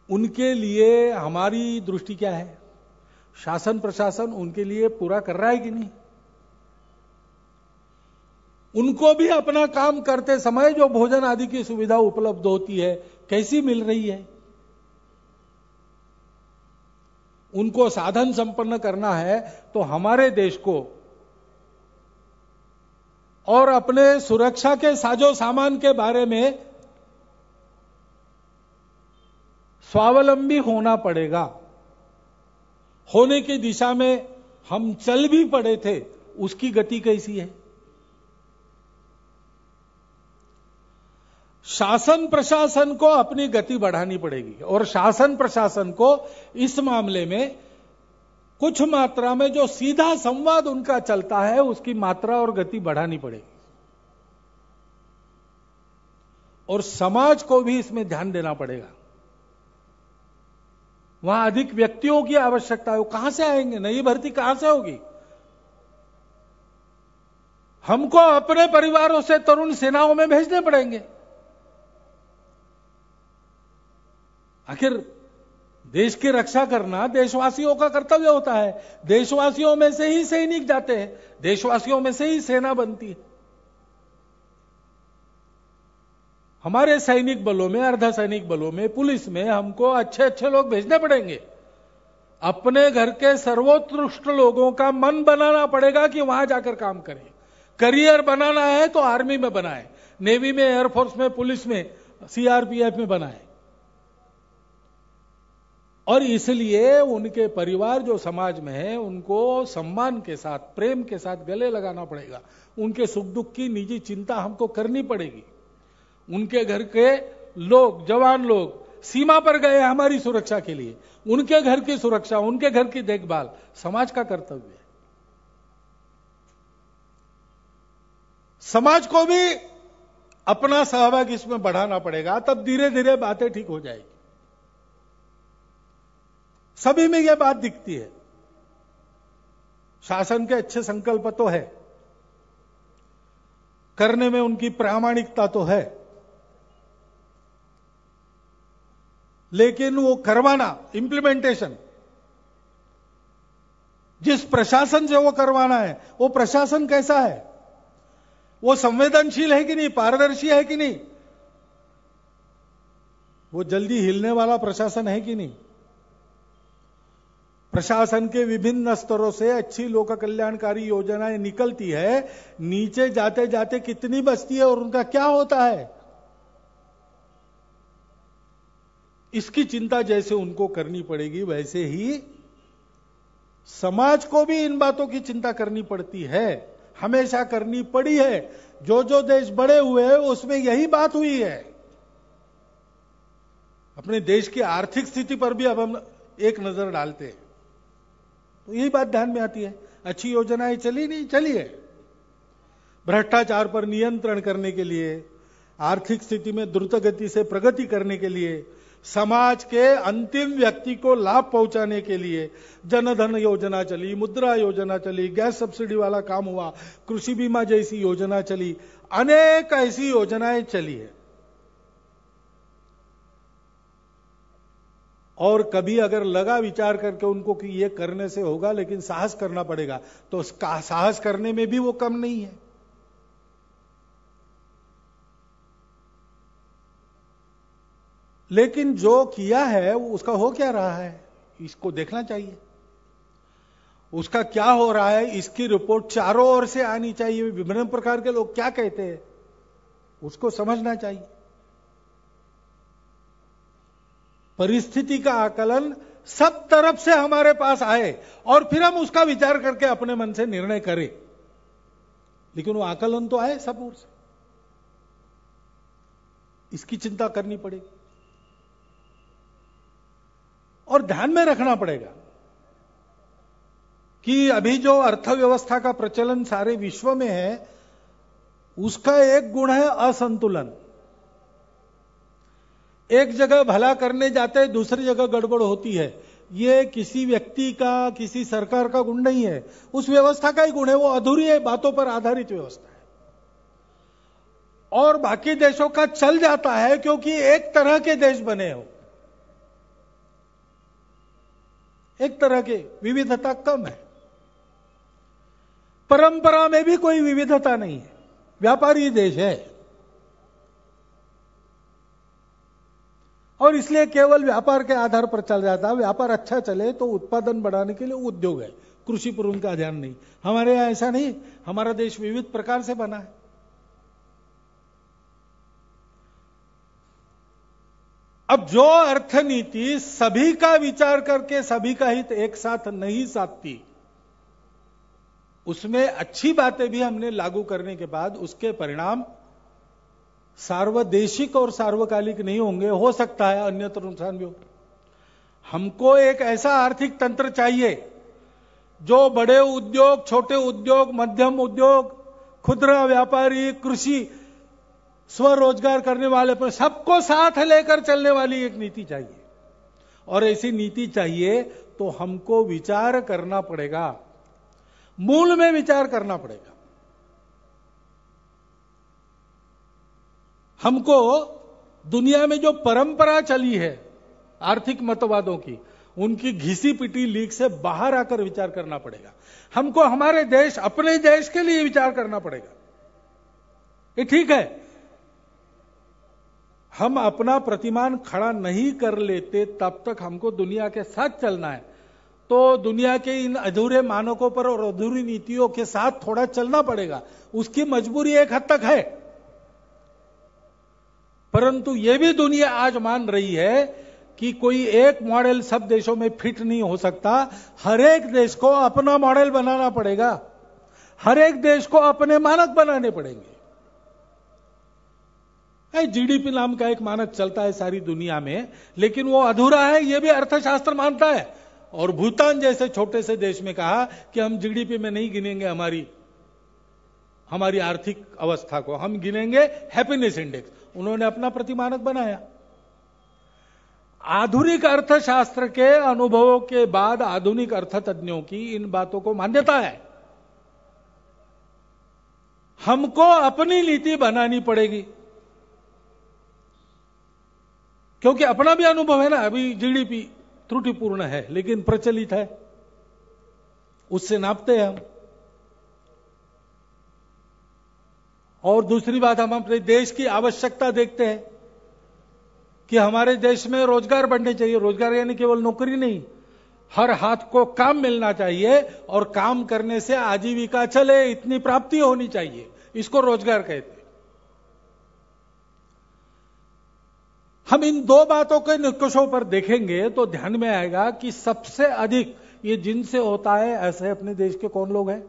उनके लिए हमारी दृष्टि क्या है? शासन प्रशासन उनके लिए पूरा कर रहा है कि नहीं? उनको भी अपना काम करते समय जो भोजन आदि की सुविधा उपलब्ध होती है कैसी मिल रही है? उनको साधन संपन्न करना है तो हमारे देश को और अपने सुरक्षा के साजो सामान के बारे में स्वावलंबी होना पड़ेगा। होने की दिशा में हम चल भी पड़े थे, उसकी गति कैसी है? शासन प्रशासन को अपनी गति बढ़ानी पड़ेगी और शासन प्रशासन को इस मामले में कुछ मात्रा में जो सीधा संवाद उनका चलता है उसकी मात्रा और गति बढ़ानी पड़ेगी। और समाज को भी इसमें ध्यान देना पड़ेगा। वहां अधिक व्यक्तियों की आवश्यकता है, वो कहां से आएंगे? नई भर्ती कहां से होगी? हमको अपने परिवारों से तरुण सेनाओं में भेजने पड़ेंगे। आखिर देश की रक्षा करना देशवासियों का कर्तव्य होता है। देशवासियों में से ही सैनिक जाते हैं, देशवासियों में से ही सेना बनती है। हमारे सैनिक बलों में, अर्धसैनिक बलों में, पुलिस में हमको अच्छे अच्छे लोग भेजने पड़ेंगे। अपने घर के सर्वोत्कृष्ट लोगों का मन बनाना पड़ेगा कि वहां जाकर काम करें। करियर बनाना है तो आर्मी में बनाए, नेवी में, एयरफोर्स में, पुलिस में, सीआरपीएफ में बनाए। और इसलिए उनके परिवार जो समाज में है उनको सम्मान के साथ, प्रेम के साथ गले लगाना पड़ेगा। उनके सुख दुख की निजी चिंता हमको करनी पड़ेगी। उनके घर के लोग, जवान लोग सीमा पर गए हमारी सुरक्षा के लिए, उनके घर की सुरक्षा, उनके घर की देखभाल समाज का कर्तव्य है। समाज को भी अपना सहभाग इसमें बढ़ाना पड़ेगा, तब धीरे धीरे बातें ठीक हो जाएगी। सभी में यह बात दिखती है। शासन के अच्छे संकल्प तो है, करने में उनकी प्रामाणिकता तो है, लेकिन वो करवाना, इंप्लीमेंटेशन, जिस प्रशासन से वो करवाना है वो प्रशासन कैसा है? वो संवेदनशील है कि नहीं? पारदर्शी है कि नहीं? वो जल्दी हिलने वाला प्रशासन है कि नहीं? प्रशासन के विभिन्न स्तरों से अच्छी लोक कल्याणकारी योजनाएं निकलती है, नीचे जाते जाते कितनी बचती है और उनका क्या होता है, इसकी चिंता जैसे उनको करनी पड़ेगी, वैसे ही समाज को भी इन बातों की चिंता करनी पड़ती है, हमेशा करनी पड़ी है। जो जो देश बड़े हुए हैं उसमें यही बात हुई है। अपने देश की आर्थिक स्थिति पर भी अब हम एक नजर डालते हैं तो यही बात ध्यान में आती है। अच्छी योजनाएं चली नहीं, चली है। भ्रष्टाचार पर नियंत्रण करने के लिए, आर्थिक स्थिति में द्रुत गति से प्रगति करने के लिए, समाज के अंतिम व्यक्ति को लाभ पहुंचाने के लिए जनधन योजना चली, मुद्रा योजना चली, गैस सब्सिडी वाला काम हुआ, कृषि बीमा जैसी योजना चली, अनेक ऐसी योजनाएं चली है। और कभी अगर लगा विचार करके उनको कि ये करने से होगा, लेकिन साहस करना पड़ेगा, तो साहस करने में भी वो कम नहीं है। लेकिन जो किया है उसका हो क्या रहा है, इसको देखना चाहिए। उसका क्या हो रहा है, इसकी रिपोर्ट चारों ओर से आनी चाहिए। विभिन्न प्रकार के लोग क्या कहते हैं उसको समझना चाहिए। परिस्थिति का आकलन सब तरफ से हमारे पास आए और फिर हम उसका विचार करके अपने मन से निर्णय करें। लेकिन वो आकलन तो आए सब ओर से, इसकी चिंता करनी पड़ेगी। और ध्यान में रखना पड़ेगा कि अभी जो अर्थव्यवस्था का प्रचलन सारे विश्व में है, उसका एक गुण है असंतुलन। एक जगह भला करने जाते, दूसरी जगह गड़बड़ होती है। ये किसी व्यक्ति का, किसी सरकार का गुण नहीं है, उस व्यवस्था का ही गुण है। वो अधूरी है, बातों पर आधारित व्यवस्था है। और बाकी देशों का चल जाता है क्योंकि एक तरह के देश बने हो, एक तरह के, विविधता कम है। परंपरा में भी कोई विविधता नहीं है। व्यापारी देश है और इसलिए केवल व्यापार के आधार पर चल जाता है। व्यापार अच्छा चले तो उत्पादन बढ़ाने के लिए उद्योग है, कृषि पर उनका ध्यान नहीं। हमारे यहां ऐसा नहीं, हमारा देश विविध प्रकार से बना है। अब जो अर्थनीति सभी का विचार करके सभी का हित एक साथ नहीं साधती, उसमें अच्छी बातें भी हमने लागू करने के बाद उसके परिणाम सार्वदेशिक और सार्वकालिक नहीं होंगे, हो सकता है अन्यत्र नुकसान भी हो। हमको एक ऐसा आर्थिक तंत्र चाहिए जो बड़े उद्योग, छोटे उद्योग, मध्यम उद्योग, खुदरा व्यापारी, कृषि, स्वरोजगार करने वाले पर सबको साथ लेकर चलने वाली एक नीति चाहिए। और ऐसी नीति चाहिए तो हमको विचार करना पड़ेगा, मूल में विचार करना पड़ेगा। हमको दुनिया में जो परंपरा चली है आर्थिक मतवादों की, उनकी घिसी पिटी लीक से बाहर आकर विचार करना पड़ेगा। हमको हमारे देश, अपने देश के लिए विचार करना पड़ेगा। ये ठीक है, हम अपना प्रतिमान खड़ा नहीं कर लेते तब तक हमको दुनिया के साथ चलना है। तो दुनिया के इन अधूरे मानकों पर और अधूरी नीतियों के साथ थोड़ा चलना पड़ेगा, उसकी मजबूरी एक हद तक है। परंतु यह भी दुनिया आज मान रही है कि कोई एक मॉडल सब देशों में फिट नहीं हो सकता। हर एक देश को अपना मॉडल बनाना पड़ेगा, हर एक देश को अपने मानक बनाने पड़ेंगे। जीडीपी नाम का एक मानक चलता है सारी दुनिया में, लेकिन वो अधूरा है, यह भी अर्थशास्त्र मानता है। और भूटान जैसे छोटे से देश में कहा कि हम जीडीपी में नहीं गिनेंगे हमारी आर्थिक अवस्था को, हम गिनेंगे हैप्पीनेस इंडेक्स। उन्होंने अपना प्रतिमानक बनाया। आधुनिक अर्थशास्त्र के अनुभवों के बाद आधुनिक अर्थतज्ञों की इन बातों को मान्यता है। हमको अपनी नीति बनानी पड़ेगी, क्योंकि अपना भी अनुभव है ना। अभी जीडीपी त्रुटिपूर्ण है लेकिन प्रचलित है, उससे नापते हैं हम। और दूसरी बात, हम अपने देश की आवश्यकता देखते हैं कि हमारे देश में रोजगार बढ़ने चाहिए। रोजगार यानी केवल नौकरी नहीं, हर हाथ को काम मिलना चाहिए और काम करने से आजीविका चले, इतनी प्राप्ति होनी चाहिए, इसको रोजगार कहते हैं। हम इन दो बातों के निकषों पर देखेंगे तो ध्यान में आएगा कि सबसे अधिक ये जिनसे होता है ऐसे अपने देश के कौन लोग हैं?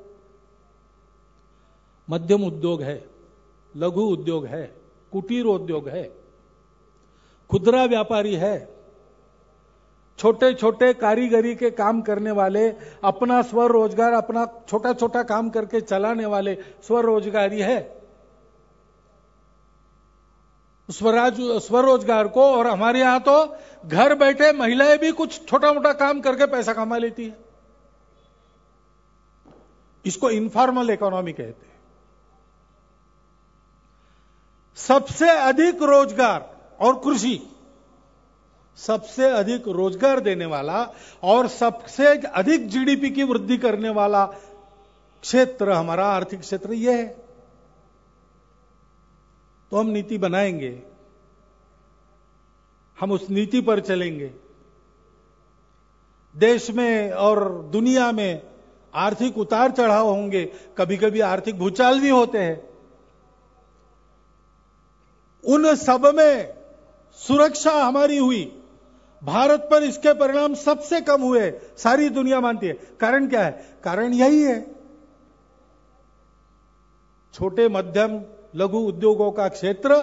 मध्यम उद्योग है, लघु उद्योग है, कुटीर उद्योग है, खुदरा व्यापारी है, छोटे छोटे कारीगरी के काम करने वाले, अपना स्वरोजगार, अपना छोटा छोटा काम करके चलाने वाले स्वरोजगारी है। स्वरोजगार को, और हमारे यहां तो घर बैठे महिलाएं भी कुछ छोटा मोटा काम करके पैसा कमा लेती है। इसको इनफॉर्मल इकोनॉमी कहते हैं। सबसे अधिक रोजगार और कृषि, सबसे अधिक रोजगार देने वाला और सबसे अधिक जीडीपी की वृद्धि करने वाला क्षेत्र हमारा आर्थिक क्षेत्र यह है। तो हम नीति बनाएंगे, हम उस नीति पर चलेंगे। देश में और दुनिया में आर्थिक उतार चढ़ाव होंगे, कभी कभी आर्थिक भूचाल भी होते हैं। उन सब में सुरक्षा हमारी हुई, भारत पर इसके परिणाम सबसे कम हुए, सारी दुनिया मानती है। कारण क्या है? कारण यही है, छोटे मध्यम लघु उद्योगों का क्षेत्र,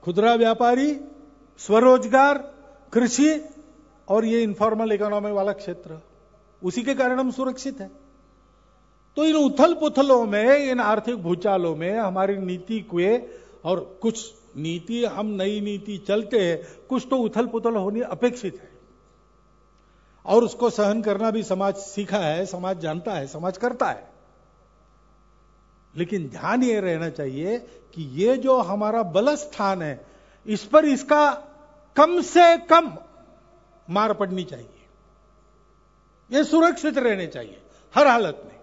खुदरा व्यापारी, स्वरोजगार, कृषि और ये इनफॉर्मल इकोनॉमी वाला क्षेत्र, उसी के कारण हम सुरक्षित हैं। तो इन उथल पुथलों में, इन आर्थिक भूचालों में हमारी नीति के, और कुछ नीति, हम नई नीति चलते हैं, कुछ तो उथल पुथल होनी अपेक्षित है और उसको सहन करना भी समाज सीखा है, समाज जानता है, समाज करता है। लेकिन ध्यान ये रहना चाहिए कि ये जो हमारा बलस्थान है, इस पर इसका कम से कम मार पड़नी चाहिए, ये सुरक्षित रहने चाहिए हर हालत में।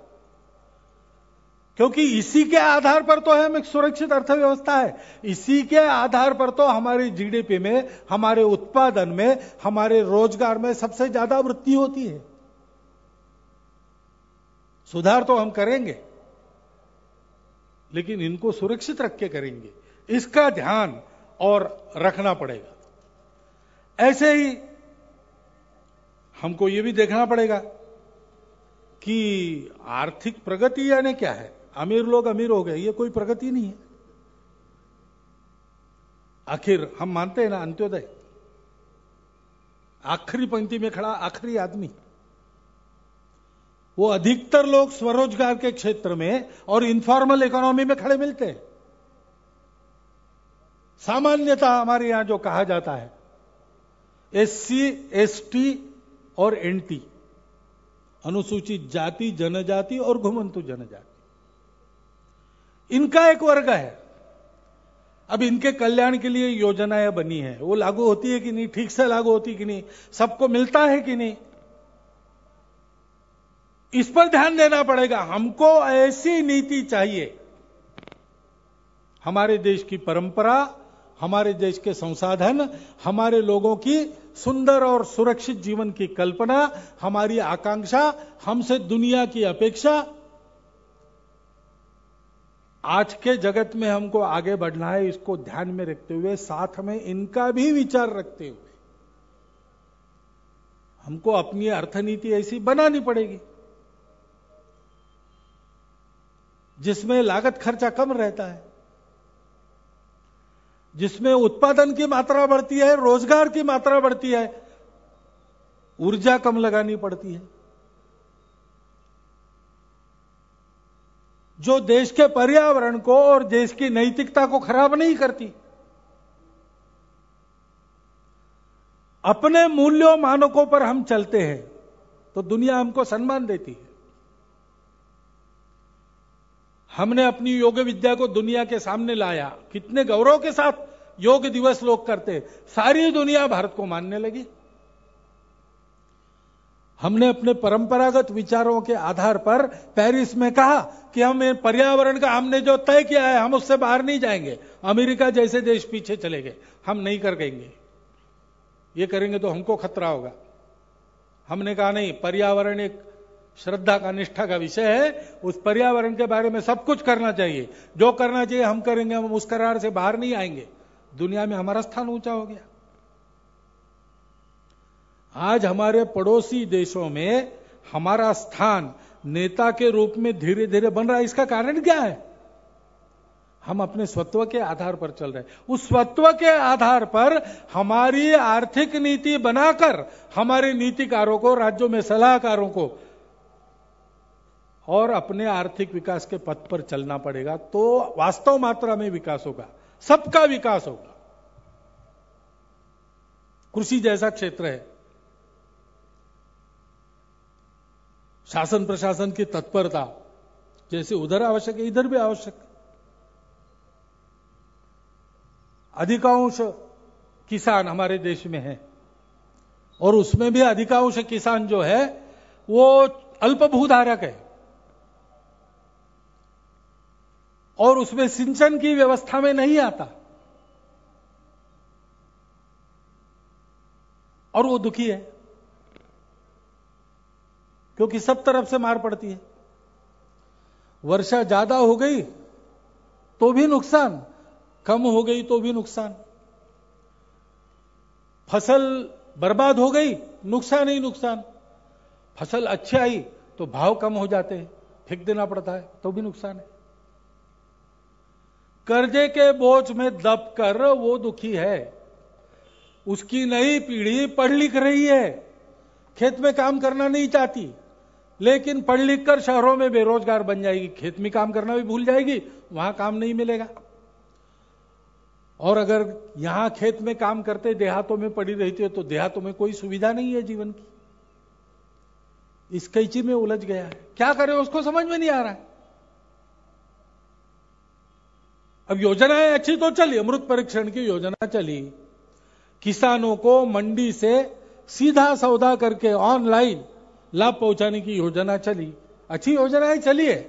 क्योंकि इसी के आधार पर तो हम एक सुरक्षित अर्थव्यवस्था है, इसी के आधार पर तो हमारी जीडीपी में, हमारे उत्पादन में, हमारे रोजगार में सबसे ज्यादा वृद्धि होती है। सुधार तो हम करेंगे, लेकिन इनको सुरक्षित रख के करेंगे, इसका ध्यान और रखना पड़ेगा। ऐसे ही हमको ये भी देखना पड़ेगा कि आर्थिक प्रगति यानी क्या है। अमीर लोग अमीर हो गए, ये कोई प्रगति नहीं है। आखिर हम मानते हैं ना अंत्योदय, आखिरी पंक्ति में खड़ा आखिरी आदमी, वो अधिकतर लोग स्वरोजगार के क्षेत्र में और इनफॉर्मल इकोनॉमी में खड़े मिलते हैं। सामान्यतः हमारे यहां जो कहा जाता है एससी, एसटी और एनटी, अनुसूचित जाति, जनजाति और घुमंतु जनजाति, इनका एक वर्ग है। अब इनके कल्याण के लिए योजनाएं बनी है, वो लागू होती है कि नहीं, ठीक से लागू होती कि नहीं, सबको मिलता है कि नहीं, इस पर ध्यान देना पड़ेगा। हमको ऐसी नीति चाहिए, हमारे देश की परंपरा, हमारे देश के संसाधन, हमारे लोगों की सुंदर और सुरक्षित जीवन की कल्पना, हमारी आकांक्षा, हमसे दुनिया की अपेक्षा, आज के जगत में हमको आगे बढ़ना है। इसको ध्यान में रखते हुए, साथ में इनका भी विचार रखते हुए हमको अपनी अर्थनीति ऐसी बनानी पड़ेगी जिसमें लागत खर्चा कम रहता है, जिसमें उत्पादन की मात्रा बढ़ती है, रोजगार की मात्रा बढ़ती है, ऊर्जा कम लगानी पड़ती है, जो देश के पर्यावरण को और देश की नैतिकता को खराब नहीं करती। अपने मूल्यों मानकों पर हम चलते हैं तो दुनिया हमको सम्मान देती है। हमने अपनी योग विद्या को दुनिया के सामने लाया, कितने गौरव के साथ योग दिवस लोग करते, सारी दुनिया भारत को मानने लगी। हमने अपने परंपरागत विचारों के आधार पर पेरिस में कहा कि हम पर्यावरण का हमने जो तय किया है हम उससे बाहर नहीं जाएंगे। अमेरिका जैसे देश पीछे चले गए, हम नहीं कर गएंगे, ये करेंगे तो हमको खतरा होगा। हमने कहा नहीं, पर्यावरण एक श्रद्धा का, निष्ठा का विषय है, उस पर्यावरण के बारे में सब कुछ करना चाहिए, जो करना चाहिए हम करेंगे, हम उस करार से बाहर नहीं आएंगे। दुनिया में हमारा स्थान ऊंचा हो गया। आज हमारे पड़ोसी देशों में हमारा स्थान नेता के रूप में धीरे धीरे बन रहा है। इसका कारण क्या है? हम अपने स्वत्व के आधार पर चल रहे हैं। उस स्वत्व के आधार पर हमारी आर्थिक नीति बनाकर हमारे नीतिकारों को, राज्यों में सलाहकारों को और अपने आर्थिक विकास के पथ पर चलना पड़ेगा, तो वास्तव मात्रा में विकास होगा, सबका विकास होगा। कृषि जैसा क्षेत्र है, शासन प्रशासन की तत्परता जैसे उधर आवश्यक है, इधर भी आवश्यक है। अधिकांश किसान हमारे देश में है और उसमें भी अधिकांश किसान जो है वो अल्पभूधारक है और उसमें सिंचन की व्यवस्था में नहीं आता और वो दुखी है क्योंकि सब तरफ से मार पड़ती है। वर्षा ज्यादा हो गई तो भी नुकसान, कम हो गई तो भी नुकसान, फसल बर्बाद हो गई नुकसान ही नुकसान, फसल अच्छी आई तो भाव कम हो जाते हैं, फेंक देना पड़ता है तो भी नुकसान है। कर्जे के बोझ में दब कर वो दुखी है, उसकी नई पीढ़ी पढ़ लिख रही है, खेत में काम करना नहीं चाहती, लेकिन पढ़ लिख कर शहरों में बेरोजगार बन जाएगी, खेत में काम करना भी भूल जाएगी, वहां काम नहीं मिलेगा। और अगर यहां खेत में काम करते देहातों में पड़ी रहती है तो देहातों में कोई सुविधा नहीं है जीवन की। इस कैची में उलझ गया है, क्या करे उसको समझ में नहीं आ रहा है। अब योजनाएं अच्छी तो चली, अमृत परीक्षण की योजना चली, किसानों को मंडी से सीधा सौदा करके ऑनलाइन लाभ पहुंचाने की योजना चली, अच्छी योजनाएं चली है,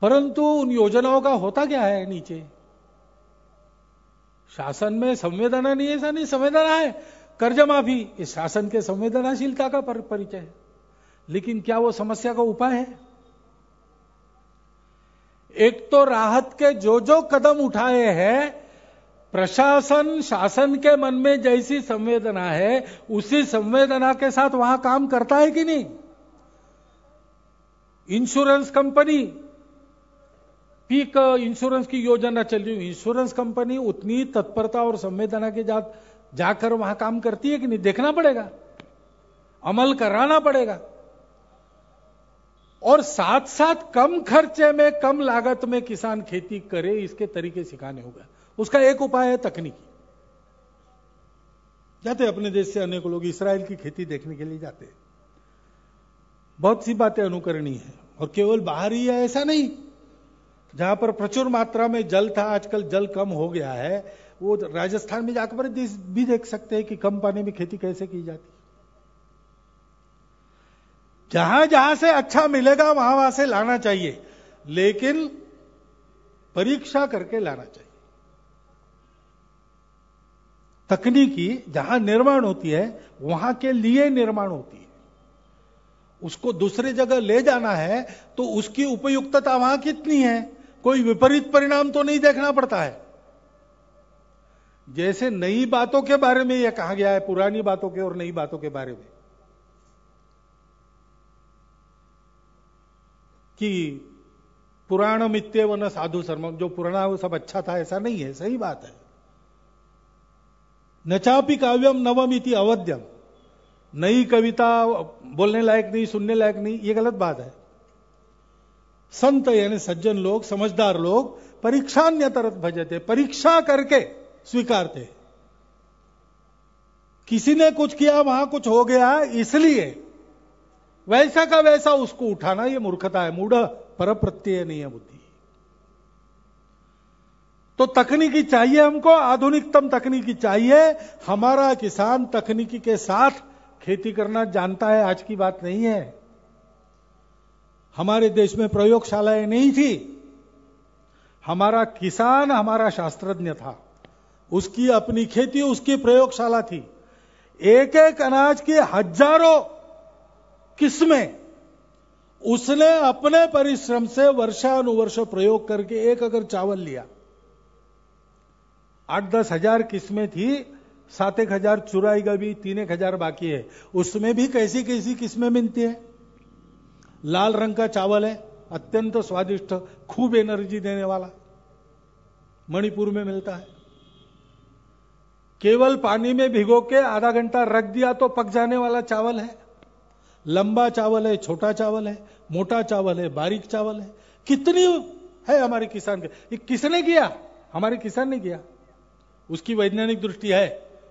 परंतु उन योजनाओं का होता क्या है नीचे? शासन में संवेदना नहीं है, ऐसा नहीं, संवेदना है। कर्ज माफी ये शासन के संवेदनाशीलता का परिचय है, लेकिन क्या वो समस्या का उपाय है? एक तो राहत के जो जो कदम उठाए हैं, प्रशासन शासन के मन में जैसी संवेदना है उसी संवेदना के साथ वहां काम करता है कि नहीं? इंश्योरेंस कंपनी, पीक इंश्योरेंस की योजना चल रही है, इंश्योरेंस कंपनी उतनी तत्परता और संवेदना के साथ जाकर वहां काम करती है कि नहीं? देखना पड़ेगा, अमल कराना पड़ेगा। और साथ साथ कम खर्चे में कम लागत में किसान खेती करे, इसके तरीके सिखाने होगा। उसका एक उपाय है तकनीकी। जाते अपने देश से अनेक लोग इस्राएल की खेती देखने के लिए जाते हैं, बहुत सी बातें अनुकरणीय है। और केवल बाहर ही है ऐसा नहीं, जहां पर प्रचुर मात्रा में जल था, आजकल जल कम हो गया है, वो राजस्थान में जाकर भी देख सकते हैं कि कम पानी में खेती कैसे की जाती है। जहां जहां से अच्छा मिलेगा वहां वहां से लाना चाहिए, लेकिन परीक्षा करके लाना चाहिए। तकनीकी जहां निर्माण होती है वहां के लिए निर्माण होती है, उसको दूसरे जगह ले जाना है तो उसकी उपयुक्तता वहां कितनी है, कोई विपरीत परिणाम तो नहीं देखना पड़ता है। जैसे नई बातों के बारे में यह कहा गया है, पुरानी बातों के और नई बातों के बारे में, कि पुराणम इत्येव न साधु सर्वम, जो पुराना वो सब अच्छा था ऐसा नहीं है, सही बात है। नचापि काव्यम नवम इति अवध्यम, नई कविता बोलने लायक नहीं, सुनने लायक नहीं, ये गलत बात है। संत यानी सज्जन लोग, समझदार लोग परीक्षान्यतरत भजते, परीक्षा करके स्वीकारते। किसी ने कुछ किया वहां कुछ हो गया इसलिए वैसा का वैसा उसको उठाना, यह मूर्खता है, मूढ़ परप्रत्यय नहीं है बुद्धि। तो तकनीकी चाहिए हमको, आधुनिकतम तकनीकी चाहिए। हमारा किसान तकनीकी के साथ खेती करना जानता है, आज की बात नहीं है। हमारे देश में प्रयोगशालाएं नहीं थी, हमारा किसान हमारा शास्त्रज्ञ था, उसकी अपनी खेती, उसकी प्रयोगशाला थी। एक एक अनाज की हजारों किस्में उसने अपने परिश्रम से वर्षानुवर्ष प्रयोग करके, एक अगर चावल लिया 8-10 हजार किस्में थी, 7-1 हजार चुराई गई, 3-1 हजार बाकी है। उसमें भी कैसी कैसी किस्में मिलती है। लाल रंग का चावल है, अत्यंत स्वादिष्ट, खूब एनर्जी देने वाला, मणिपुर में मिलता है। केवल पानी में भिगो के आधा घंटा रख दिया तो पक जाने वाला चावल है। लंबा चावल है, छोटा चावल है, मोटा चावल है, बारीक चावल है, कितनी है हमारे किसान के। ये किसने किया? हमारे किसान ने किया। उसकी वैज्ञानिक दृष्टि है,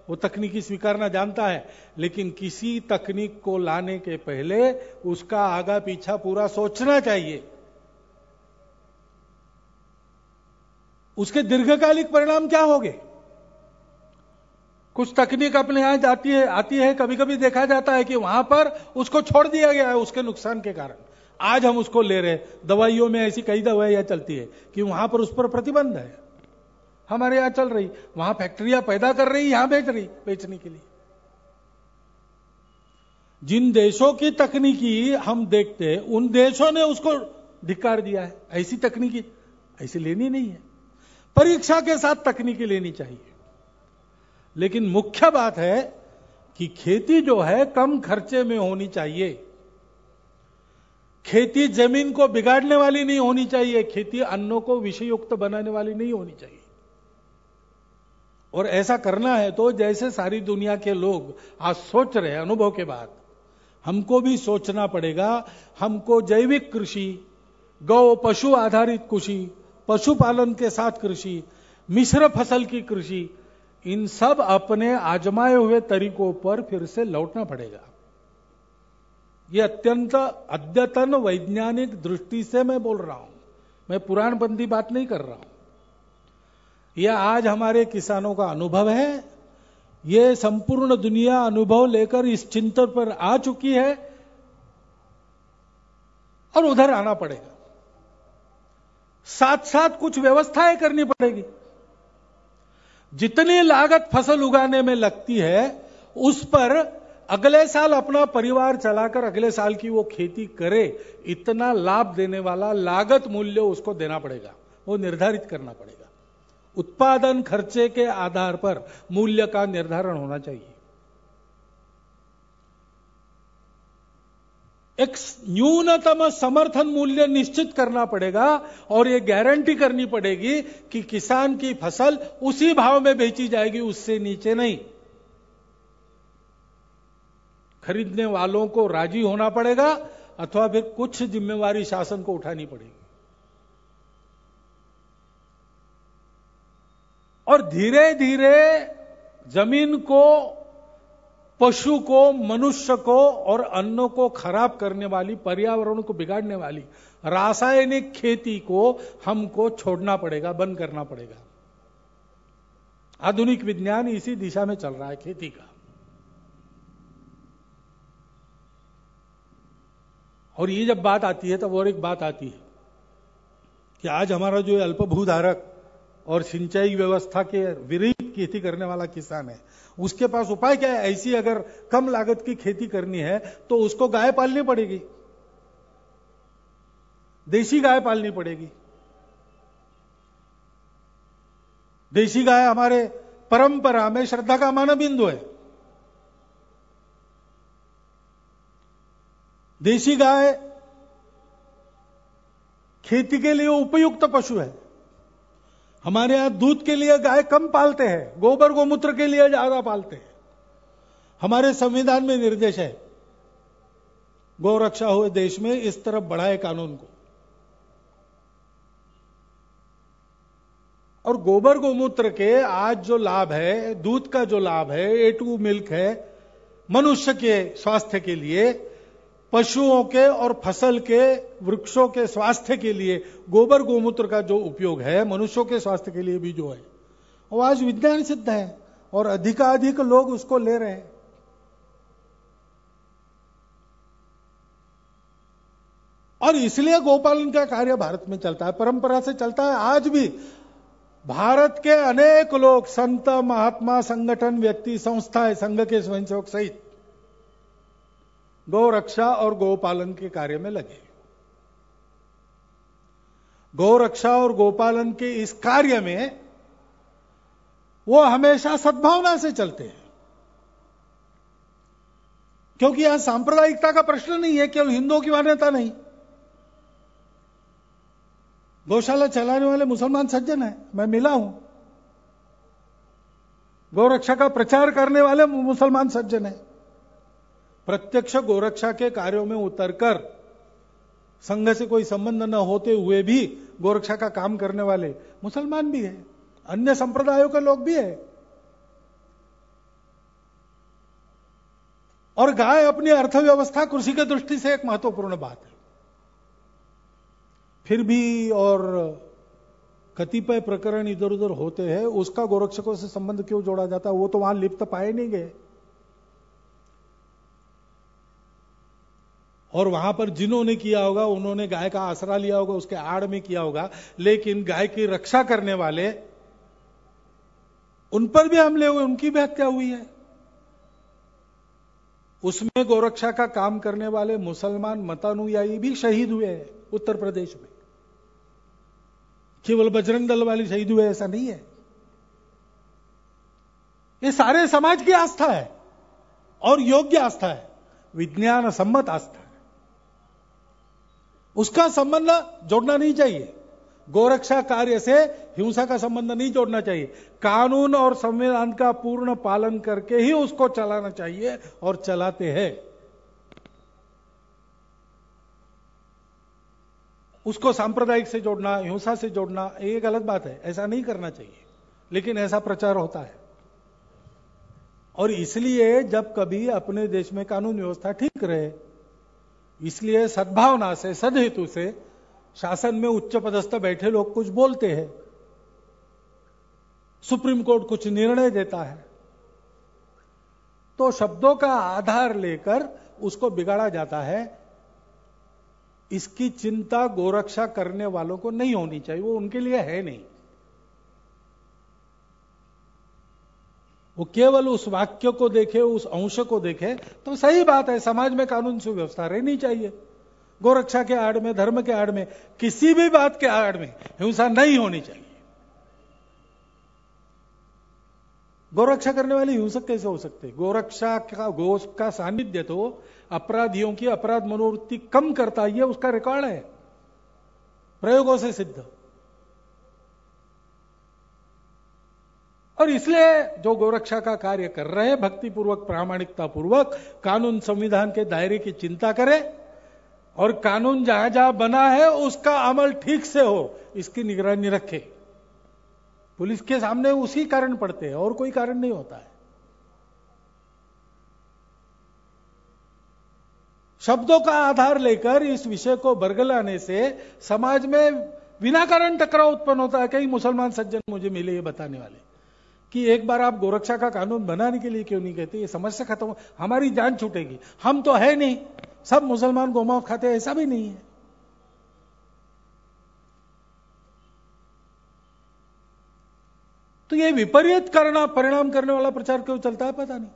वो तकनीकी स्वीकारना जानता है, लेकिन किसी तकनीक को लाने के पहले उसका आगा पीछा पूरा सोचना चाहिए। उसके दीर्घकालिक परिणाम क्या होंगे। कुछ तकनीक अपने यहां आती है, कभी कभी देखा जाता है कि वहां पर उसको छोड़ दिया गया है उसके नुकसान के कारण। आज हम उसको ले रहे, दवाइयों में ऐसी कई दवाइयां चलती है कि वहां पर उस पर प्रतिबंध है, हमारे यहां चल रही, वहां फैक्ट्रियां पैदा कर रही, यहां बेच रही, बेचने के लिए। जिन देशों की तकनीकी हम देखते हैं उन देशों ने उसको धिक्कार दिया है। ऐसी तकनीकी ऐसी लेनी नहीं है, परीक्षा के साथ तकनीकी लेनी चाहिए। लेकिन मुख्य बात है कि खेती जो है कम खर्चे में होनी चाहिए। खेती जमीन को बिगाड़ने वाली नहीं होनी चाहिए, खेती अन्नों को विषयुक्त बनाने वाली नहीं होनी चाहिए। और ऐसा करना है तो जैसे सारी दुनिया के लोग आज सोच रहे हैं, अनुभव के बाद हमको भी सोचना पड़ेगा। हमको जैविक कृषि, गौ पशु आधारित कृषि, पशुपालन के साथ कृषि, मिश्र फसल की कृषि, इन सब अपने आजमाए हुए तरीकों पर फिर से लौटना पड़ेगा। यह अत्यंत अद्यतन वैज्ञानिक दृष्टि से मैं बोल रहा हूं, मैं पुराणबंदी बात नहीं कर रहा हूं। यह आज हमारे किसानों का अनुभव है, यह संपूर्ण दुनिया अनुभव लेकर इस चिंतन पर आ चुकी है और उधर आना पड़ेगा। साथ साथ कुछ व्यवस्थाएं करनी पड़ेगी। जितनी लागत फसल उगाने में लगती है उस पर अगले साल अपना परिवार चलाकर अगले साल की वो खेती करे, इतना लाभ देने वाला लागत मूल्य उसको देना पड़ेगा, वो निर्धारित करना पड़ेगा। उत्पादन खर्चे के आधार पर मूल्य का निर्धारण होना चाहिए। एक न्यूनतम समर्थन मूल्य निश्चित करना पड़ेगा और यह गारंटी करनी पड़ेगी कि किसान की फसल उसी भाव में बेची जाएगी, उससे नीचे नहीं। खरीदने वालों को राजी होना पड़ेगा अथवा फिर कुछ जिम्मेवारी शासन को उठानी पड़ेगी। और धीरे धीरे जमीन को, पशु को, मनुष्य को और अन्न को खराब करने वाली, पर्यावरण को बिगाड़ने वाली रासायनिक खेती को हमको छोड़ना पड़ेगा, बंद करना पड़ेगा। आधुनिक विज्ञान इसी दिशा में चल रहा है, खेती का। और ये जब बात आती है तब और एक बात आती है कि आज हमारा जो अल्प भूधारक और सिंचाई व्यवस्था के विरहित खेती करने वाला किसान है, उसके पास उपाय क्या है? ऐसी अगर कम लागत की खेती करनी है तो उसको गाय पालनी पड़ेगी, देशी गाय पालनी पड़ेगी। देशी गाय हमारे परंपरा में श्रद्धा का मानव बिंदु है। देशी गाय खेती के लिए उपयुक्त पशु है। हमारे यहां दूध के लिए गाय कम पालते हैं, गोबर गोमूत्र के लिए ज्यादा पालते हैं। हमारे संविधान में निर्देश है गौरक्षा हुए देश में इस तरफ बढ़ाए कानून को। और गोबर गोमूत्र के आज जो लाभ है, दूध का जो लाभ है, A2 मिल्क है, मनुष्य के स्वास्थ्य के लिए, पशुओं के और फसल के, वृक्षों के स्वास्थ्य के लिए गोबर गोमूत्र का जो उपयोग है, मनुष्यों के स्वास्थ्य के लिए भी जो है, वो आज विज्ञान सिद्ध है और अधिकाधिक लोग उसको ले रहे हैं। और इसलिए गौपालन का कार्य भारत में चलता है, परंपरा से चलता है। आज भी भारत के अनेक लोग, संत, महात्मा, संगठन, व्यक्ति, संस्थाएं, संघ के स्वयंसेवक सहित गौ रक्षा और गौपालन के कार्य में लगे। गौ रक्षा और गौपालन के इस कार्य में वो हमेशा सद्भावना से चलते हैं, क्योंकि यहां सांप्रदायिकता का प्रश्न नहीं है, केवल हिंदुओं की मान्यता नहीं। गौशाला चलाने वाले मुसलमान सज्जन हैं, मैं मिला हूं। गौरक्षा का प्रचार करने वाले मुसलमान सज्जन हैं। प्रत्यक्ष गोरक्षा के कार्यों में उतरकर संघ से कोई संबंध न होते हुए भी गोरक्षा का काम करने वाले मुसलमान भी हैं, अन्य संप्रदायों के लोग भी हैं। और गाय अपनी अर्थव्यवस्था, कृषि की दृष्टि से एक महत्वपूर्ण बात है। फिर भी और कतिपय प्रकरण इधर उधर होते हैं, उसका गोरक्षकों से संबंध क्यों जोड़ा जाता है? वो तो वहां लिप्त पाए नहीं गए। और वहां पर जिन्होंने किया होगा उन्होंने गाय का आसरा लिया होगा, उसके आड़ में किया होगा, लेकिन गाय की रक्षा करने वाले, उन पर भी हमले हुए, उनकी भी हत्या हुई है। उसमें गोरक्षा का काम करने वाले मुसलमान मतानुयायी भी शहीद हुए हैं उत्तर प्रदेश में। केवल बजरंग दल वाले शहीद हुए ऐसा नहीं है। ये सारे समाज की आस्था है और योग्य आस्था है, विज्ञान सम्मत आस्था है। उसका संबंध जोड़ना नहीं चाहिए। गोरक्षा कार्य से हिंसा का संबंध नहीं जोड़ना चाहिए। कानून और संविधान का पूर्ण पालन करके ही उसको चलाना चाहिए और चलाते हैं। उसको सांप्रदायिक से जोड़ना, हिंसा से जोड़ना, ये गलत बात है, ऐसा नहीं करना चाहिए, लेकिन ऐसा प्रचार होता है। और इसलिए जब कभी अपने देश में कानून व्यवस्था ठीक रहे, इसलिए सद्भावना से, सदहेतु से शासन में उच्च पदस्थ बैठे लोग कुछ बोलते हैं, सुप्रीम कोर्ट कुछ निर्णय देता है, तो शब्दों का आधार लेकर उसको बिगाड़ा जाता है। इसकी चिंता गोरक्षा करने वालों को नहीं होनी चाहिए, वो उनके लिए है नहीं। वो केवल उस वाक्य को देखे, उस अंश को देखे तो सही बात है, समाज में कानून सुव्यवस्था रहनी चाहिए। गोरक्षा के आड़ में, धर्म के आड़ में, किसी भी बात के आड़ में हिंसा नहीं होनी चाहिए। गोरक्षा करने वाले हिंसक कैसे हो सकते? गोरक्षा का, गो का सानिध्य तो अपराधियों की अपराध मनोवृत्ति कम करता है, उसका रिकॉर्ड है, प्रयोगों से सिद्ध। और इसलिए जो गोरक्षा का कार्य कर रहे हैं, भक्तिपूर्वक, प्रामाणिकता पूर्वक कानून संविधान के दायरे की चिंता करे और कानून जहां जहां बना है उसका अमल ठीक से हो, इसकी निगरानी रखे। पुलिस के सामने उसी कारण पड़ते हैं, और कोई कारण नहीं होता है। शब्दों का आधार लेकर इस विषय को बरगलाने से समाज में बिना कारण टकराव उत्पन्न होता है। कई मुसलमान सज्जन मुझे मिले ये बताने वाले कि एक बार आप गोरक्षा का कानून बनाने के लिए क्यों नहीं कहते, ये समस्या खत्म हो, हमारी जान छूटेगी। हम तो है नहीं, सब मुसलमान गोमांस खाते, ऐसा भी नहीं है। तो ये विपरीत करना, परिणाम करने वाला प्रचार क्यों चलता है पता नहीं।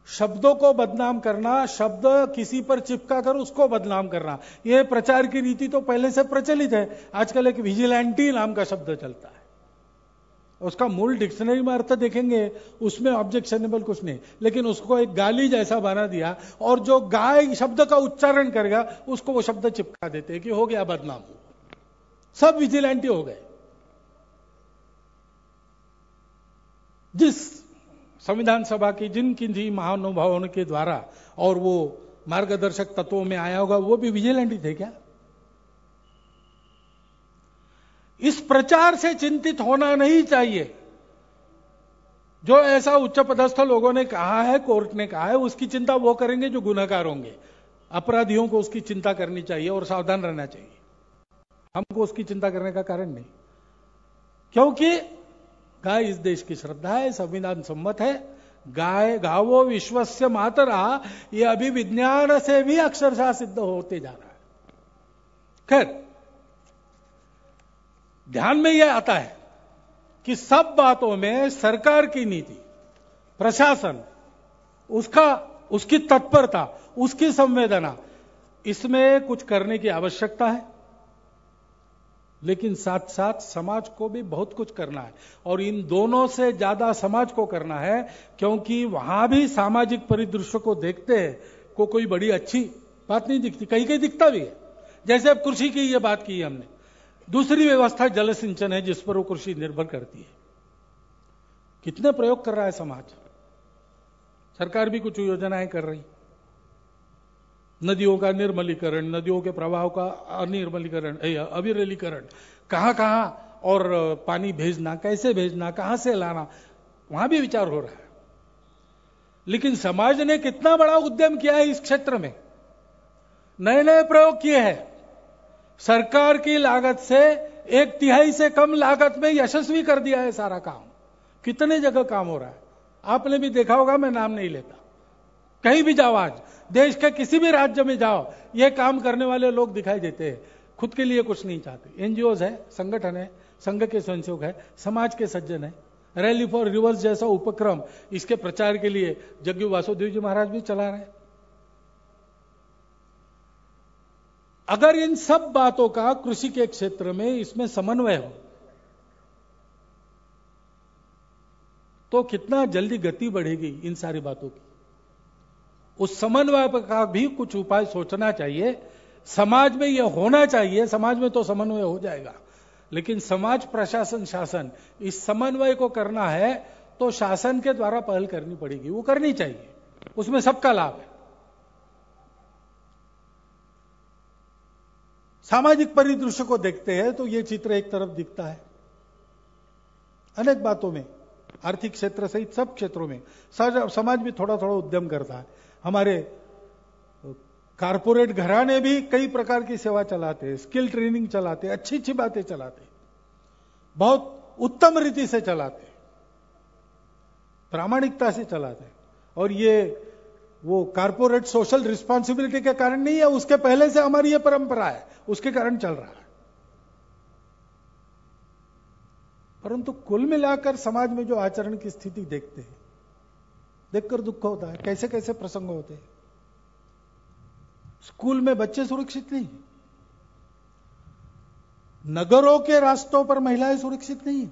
शब्दों को बदनाम करना, शब्द किसी पर चिपका कर उसको बदनाम करना, यह प्रचार की रीति तो पहले से प्रचलित है। आजकल एक विजिलेंटी नाम का शब्द चलता है, उसका मूल डिक्शनरी में अर्थ देखेंगे, उसमें ऑब्जेक्शनेबल कुछ नहीं, लेकिन उसको एक गाली जैसा बना दिया और जो गाय शब्द का उच्चारण करेगा उसको वो शब्द चिपका देते हैं कि हो गया बदनाम, सब विजिलेंटी हो गए। जिस संविधान सभा की जिन किन्हीं महानुभावों के द्वारा और वो मार्गदर्शक तत्वों में आया होगा, वो भी विजिलेंटी थे क्या? इस प्रचार से चिंतित होना नहीं चाहिए। जो ऐसा उच्च पदस्थ लोगों ने कहा है, कोर्ट ने कहा है, उसकी चिंता वो करेंगे जो गुनहगार होंगे। अपराधियों को उसकी चिंता करनी चाहिए और सावधान रहना चाहिए। हमको उसकी चिंता करने का कारण नहीं, क्योंकि गाय इस देश की श्रद्धा है, संविधान सम्मत है। गाय गावो विश्वस्य मातरा, ये अभी विज्ञान से भी अक्षरशः सिद्ध होते जा रहा है। खैर, ध्यान में यह आता है कि सब बातों में सरकार की नीति, प्रशासन, उसकी तत्परता, उसकी संवेदना, इसमें कुछ करने की आवश्यकता है। लेकिन साथ साथ समाज को भी बहुत कुछ करना है, और इन दोनों से ज्यादा समाज को करना है, क्योंकि वहां भी सामाजिक परिदृश्य को देखते हैं को कोई बड़ी अच्छी बात नहीं दिखती, कहीं कहीं दिखता भी है। जैसे अब कृषि की ये बात की हमने, दूसरी व्यवस्था जल सिंचन है जिस पर वो कृषि निर्भर करती है। कितने प्रयोग कर रहा है समाज, सरकार भी कुछ योजनाएं कर रही, नदियों का निर्मलीकरण, नदियों के प्रवाह का अनिर्मलीकरण, अविरलीकरण, कहां कहां और पानी भेजना, कैसे भेजना, कहां से लाना, वहां भी विचार हो रहा है। लेकिन समाज ने कितना बड़ा उद्यम किया है इस क्षेत्र में, नए नए प्रयोग किए हैं। सरकार की लागत से 1/3 से कम लागत में यशस्वी कर दिया है सारा काम। कितने जगह काम हो रहा है, आपने भी देखा होगा, मैं नाम नहीं लेता। कहीं भी जाओ, आज देश के किसी भी राज्य में जाओ, ये काम करने वाले लोग दिखाई देते हैं। खुद के लिए कुछ नहीं चाहते, एनजीओ है, संगठन है, संघ के स्वयंसेवक है, समाज के सज्जन है। रैली फॉर रिवर्स जैसा उपक्रम, इसके प्रचार के लिए जग्गू वासुदेव जी महाराज भी चला रहे। अगर इन सब बातों का कृषि के क्षेत्र में इसमें समन्वय हो तो कितना जल्दी गति बढ़ेगी इन सारी बातों की। उस समन्वय का भी कुछ उपाय सोचना चाहिए, समाज में यह होना चाहिए। समाज में तो समन्वय हो जाएगा, लेकिन समाज, प्रशासन, शासन, इस समन्वय को करना है तो शासन के द्वारा पहल करनी पड़ेगी, वो करनी चाहिए, उसमें सबका लाभ है। सामाजिक परिदृश्य को देखते हैं तो यह चित्र एक तरफ दिखता है। अनेक बातों में, आर्थिक क्षेत्र सहित सब क्षेत्रों में समाज भी थोड़ा थोड़ा उद्यम करता है। हमारे कारपोरेट घराने भी कई प्रकार की सेवा चलाते हैं, स्किल ट्रेनिंग चलाते हैं, अच्छी अच्छी बातें चलाते हैं, बहुत उत्तम रीति से चलाते हैं, प्रामाणिकता से चलाते हैं। और ये वो कारपोरेट सोशल रिस्पॉन्सिबिलिटी के कारण नहीं है, उसके पहले से हमारी ये परंपरा है, उसके कारण चल रहा है। परंतु कुल मिलाकर समाज में जो आचरण की स्थिति देखते हैं, देखकर दुख होता है। कैसे कैसे प्रसंग होते हैं। स्कूल में बच्चे सुरक्षित नहीं, नगरों के रास्तों पर महिलाएं सुरक्षित नहीं,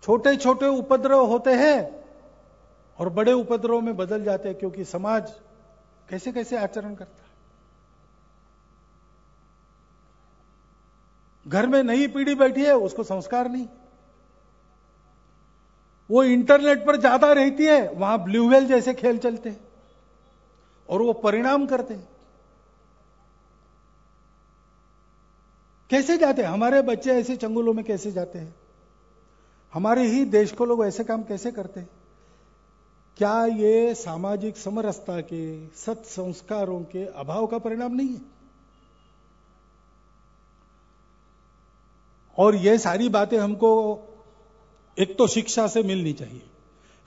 छोटे छोटे उपद्रव होते हैं और बड़े उपद्रव में बदल जाते हैं, क्योंकि समाज कैसे कैसे आचरण करता है। घर में नई पीढ़ी बैठी है, उसको संस्कार नहीं, वो इंटरनेट पर ज्यादा रहती है, वहां ब्लू व्हेल जैसे खेल चलते हैं और वो परिणाम करते हैं। कैसे जाते हैं हमारे बच्चे, ऐसे चंगुलों में कैसे जाते हैं? हमारे ही देश को लोग ऐसे काम कैसे करते हैं? क्या ये सामाजिक समरसता के, सत संस्कारों के अभाव का परिणाम नहीं है? और ये सारी बातें हमको एक तो शिक्षा से मिलनी चाहिए।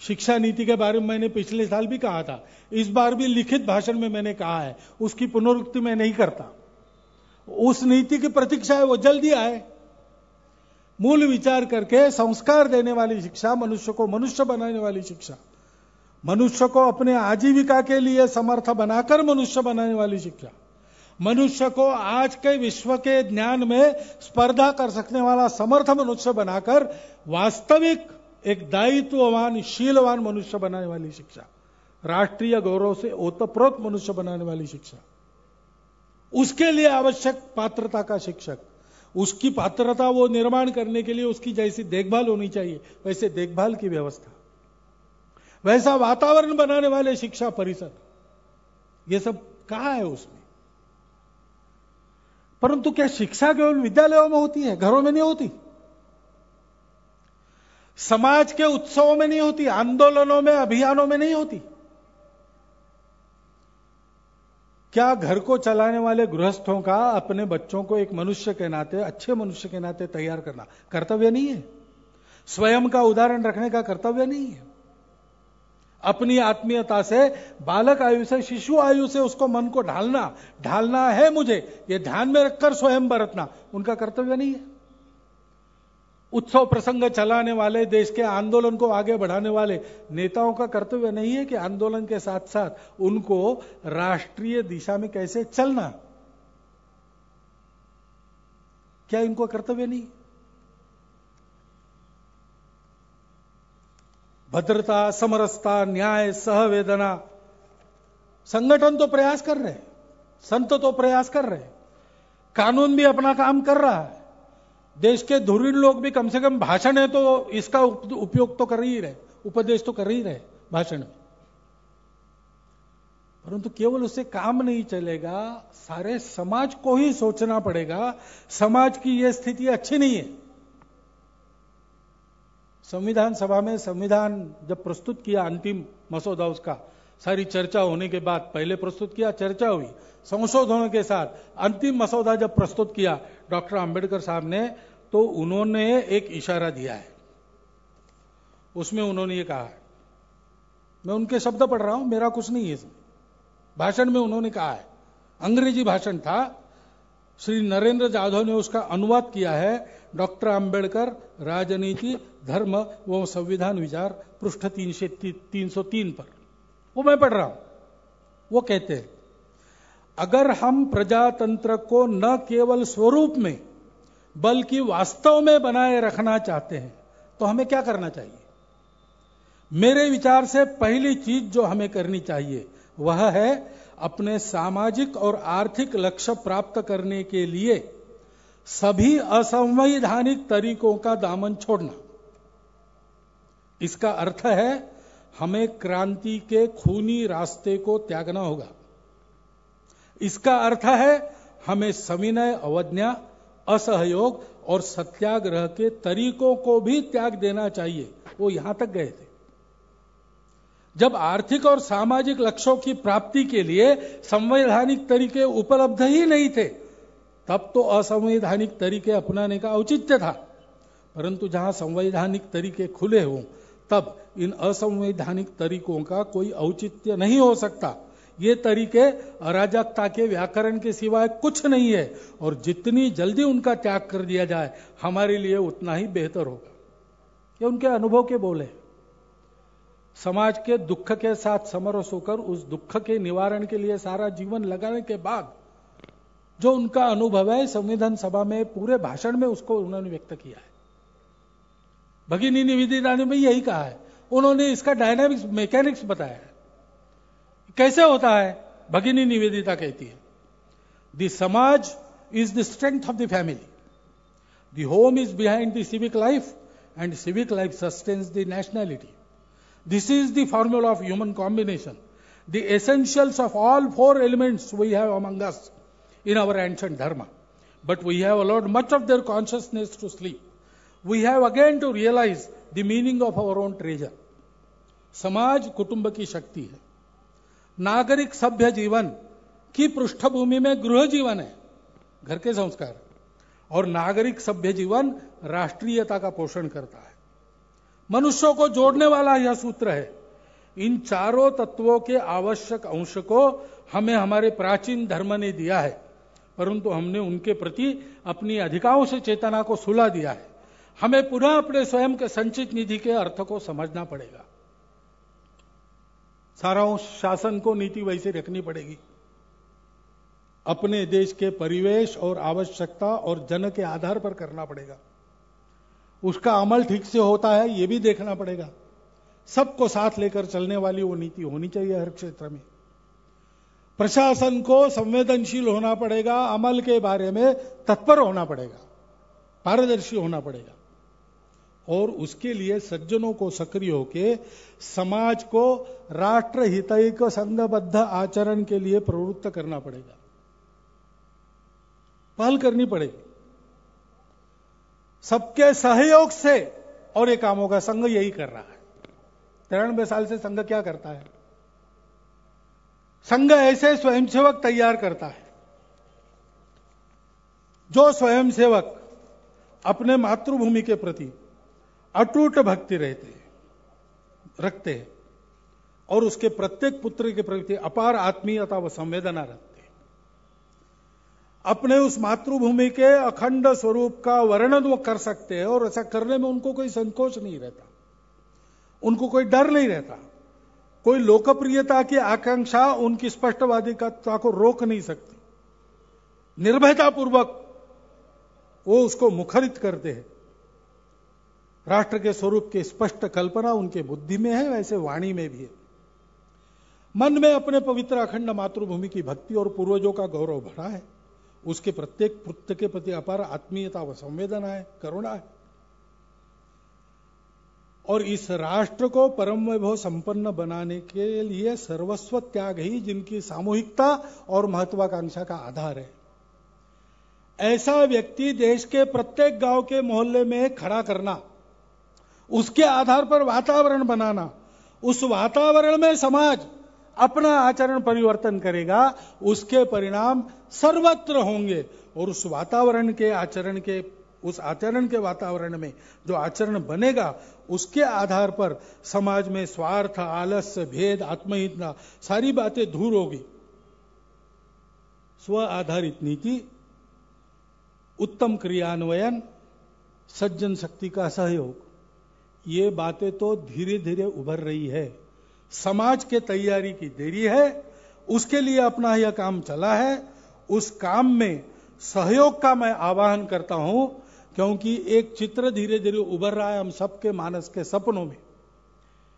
शिक्षा नीति के बारे में मैंने पिछले साल भी कहा था, इस बार भी लिखित भाषण में मैंने कहा है, उसकी पुनरुक्ति मैं नहीं करता। उस नीति की प्रतीक्षा है, वो जल्दी आए। मूल विचार करके संस्कार देने वाली शिक्षा, मनुष्य को मनुष्य बनाने वाली शिक्षा, मनुष्य को अपने आजीविका के लिए समर्थ बनाकर मनुष्य बनाने वाली शिक्षा, मनुष्य को आज के विश्व के ज्ञान में स्पर्धा कर सकने वाला समर्थ मनुष्य बनाकर वास्तविक एक दायित्ववान, शीलवान मनुष्य बनाने वाली शिक्षा, राष्ट्रीय गौरव से ओतप्रोत मनुष्य बनाने वाली शिक्षा, उसके लिए आवश्यक पात्रता का शिक्षक, उसकी पात्रता वो निर्माण करने के लिए उसकी जैसी देखभाल होनी चाहिए वैसे देखभाल की व्यवस्था, वैसा वातावरण बनाने वाले शिक्षा परिसर, ये सब कहां है उसमें? परंतु क्या शिक्षा केवल विद्यालयों में होती है? घरों में नहीं होती, समाज के उत्सवों में नहीं होती, आंदोलनों में, अभियानों में नहीं होती। क्या घर को चलाने वाले गृहस्थों का अपने बच्चों को एक मनुष्य के नाते, अच्छे मनुष्य के नाते तैयार करना कर्तव्य नहीं है? स्वयं का उदाहरण रखने का कर्तव्य नहीं है? अपनी आत्मीयता से, बालक आयु से, शिशु आयु से उसको मन को ढालना है मुझे, ये ध्यान में रखकर स्वयं बरतना उनका कर्तव्य नहीं है? उत्सव प्रसंग चलाने वाले, देश के आंदोलन को आगे बढ़ाने वाले नेताओं का कर्तव्य नहीं है कि आंदोलन के साथ साथ उनको राष्ट्रीय दिशा में कैसे चलना, क्या इनको कर्तव्य नहीं? भद्रता, समरसता, न्याय, सहवेदना, संगठन तो प्रयास कर रहे हैं, संत तो प्रयास कर रहे हैं, कानून भी अपना काम कर रहा है, देश के धुरीण लोग भी कम से कम भाषण है तो इसका उपयोग तो कर ही रहे, उपदेश तो कर ही रहे भाषण में। परंतु केवल उससे काम नहीं चलेगा, सारे समाज को ही सोचना पड़ेगा। समाज की यह स्थिति अच्छी नहीं है। संविधान सभा में संविधान जब प्रस्तुत किया, अंतिम मसौदा उसका, सारी चर्चा होने के बाद पहले प्रस्तुत किया, चर्चा हुई, संशोधनों के साथ अंतिम मसौदा जब प्रस्तुत किया डॉक्टर अंबेडकर साहब ने, तो उन्होंने एक इशारा दिया है। उसमें उन्होंने ये कहा है, मैं उनके शब्द पढ़ रहा हूं, मेरा कुछ नहीं है इसमें, भाषण में उन्होंने कहा है, अंग्रेजी भाषण था, श्री नरेंद्र जाधव ने उसका अनुवाद किया है। डॉक्टर अंबेडकर, राजनीति, धर्म व संविधान विचार, पृष्ठ 303 पर, वो मैं पढ़ रहा हूं। वो कहते हैं, अगर हम प्रजातंत्र को न केवल स्वरूप में बल्कि वास्तव में बनाए रखना चाहते हैं तो हमें क्या करना चाहिए? मेरे विचार से पहली चीज जो हमें करनी चाहिए वह है अपने सामाजिक और आर्थिक लक्ष्य प्राप्त करने के लिए सभी असंवैधानिक तरीकों का दामन छोड़ना। इसका अर्थ है हमें क्रांति के खूनी रास्ते को त्यागना होगा। इसका अर्थ है हमें सविनय, अवज्ञा, असहयोग और सत्याग्रह के तरीकों को भी त्याग देना चाहिए। वो यहां तक गए थे। जब आर्थिक और सामाजिक लक्ष्यों की प्राप्ति के लिए संवैधानिक तरीके उपलब्ध ही नहीं थे, तब तो असंवैधानिक तरीके अपनाने का औचित्य था। परंतु जहां संवैधानिक तरीके खुले हों, तब इन असंवैधानिक तरीकों का कोई औचित्य नहीं हो सकता। ये तरीके अराजकता के व्याकरण के सिवाय कुछ नहीं है और जितनी जल्दी उनका त्याग कर दिया जाए हमारे लिए उतना ही बेहतर होगा। ये उनके अनुभव के बोल हैं। समाज के दुख के साथ समरस होकर उस दुख के निवारण के लिए सारा जीवन लगाने के बाद जो उनका अनुभव है, संविधान सभा में पूरे भाषण में उसको उन्होंने व्यक्त किया है। भगिनी निवेदिता ने भी यही कहा है। उन्होंने इसका डायनामिक्स मैकेनिक्स बताया है, कैसे होता है। भगिनी निवेदिता कहती है, द समाज is the strength of the family, the home is behind the civic life and civic life sustains the nationality. This is the formula of human combination, the essentials of all four elements we have among us in our ancient dharma. But we have allowed much of their consciousness to sleep. We have again to realize the meaning of our own treasure. समाज कुटुंब की शक्ति है। नागरिक सभ्य जीवन की पृष्ठभूमि में गृह जीवन है, घर के संस्कार, और नागरिक सभ्य जीवन राष्ट्रीयता का पोषण करता है। मनुष्यों को जोड़ने वाला यह सूत्र है। इन चारों तत्वों के आवश्यक अंश को हमें हमारे प्राचीन धर्म ने दिया है, परंतु हमने उनके प्रति अपनी अधिकांश चेतना को सुला दिया है। हमें पुनः अपने स्वयं के संचित निधि के अर्थ को समझना पड़ेगा। सारांश शासन को नीति वैसे रखनी पड़ेगी, अपने देश के परिवेश और आवश्यकता और जन के आधार पर करना पड़ेगा। उसका अमल ठीक से होता है ये भी देखना पड़ेगा। सबको साथ लेकर चलने वाली वो नीति होनी चाहिए हर क्षेत्र में। प्रशासन को संवेदनशील होना पड़ेगा, अमल के बारे में तत्पर होना पड़ेगा, पारदर्शी होना पड़ेगा, और उसके लिए सज्जनों को सक्रिय होकर समाज को राष्ट्र हितैक संघबद्ध आचरण के लिए प्रवृत्त करना पड़ेगा, पहल करनी पड़ेगी सबके सहयोग से। और ये काम होगा, संघ यही कर रहा है। 93 साल से संघ क्या करता है? संघ ऐसे स्वयंसेवक तैयार करता है जो स्वयंसेवक अपने मातृभूमि के प्रति अटूट भक्ति रखते हैं और उसके प्रत्येक पुत्र के प्रति अपार आत्मीयता व संवेदना रखते हैं। अपने उस मातृभूमि के अखंड स्वरूप का वर्णन वो कर सकते हैं और ऐसा करने में उनको कोई संकोच नहीं रहता, उनको कोई डर नहीं रहता, कोई लोकप्रियता की आकांक्षा उनकी स्पष्टवादिता को रोक नहीं सकती। निर्भयता पूर्वक वो उसको मुखरित करते हैं। राष्ट्र के स्वरूप की स्पष्ट कल्पना उनके बुद्धि में है, वैसे वाणी में भी है। मन में अपने पवित्र अखंड मातृभूमि की भक्ति और पूर्वजों का गौरव भरा है। उसके प्रत्येक पुत्र के प्रति अपार आत्मीयता व संवेदना है, करुणा है। और इस राष्ट्र को परम वैभव संपन्न बनाने के लिए सर्वस्व त्याग ही जिनकी सामूहिकता और महत्वाकांक्षा का आधार है, ऐसा व्यक्ति देश के प्रत्येक गांव के मोहल्ले में खड़ा करना, उसके आधार पर वातावरण बनाना, उस वातावरण में समाज अपना आचरण परिवर्तन करेगा, उसके परिणाम सर्वत्र होंगे। और उस आचरण के वातावरण में जो आचरण बनेगा उसके आधार पर समाज में स्वार्थ, आलस्य, भेद, आत्महितना सारी बातें दूर होगी। स्व आधारित नीति, उत्तम क्रियान्वयन, सज्जन शक्ति का सहयोग, ये बातें तो धीरे धीरे उभर रही है। समाज के तैयारी की देरी है, उसके लिए अपना यह काम चला है। उस काम में सहयोग का मैं आह्वान करता हूं, क्योंकि एक चित्र धीरे धीरे उभर रहा है हम सबके मानस के सपनों में।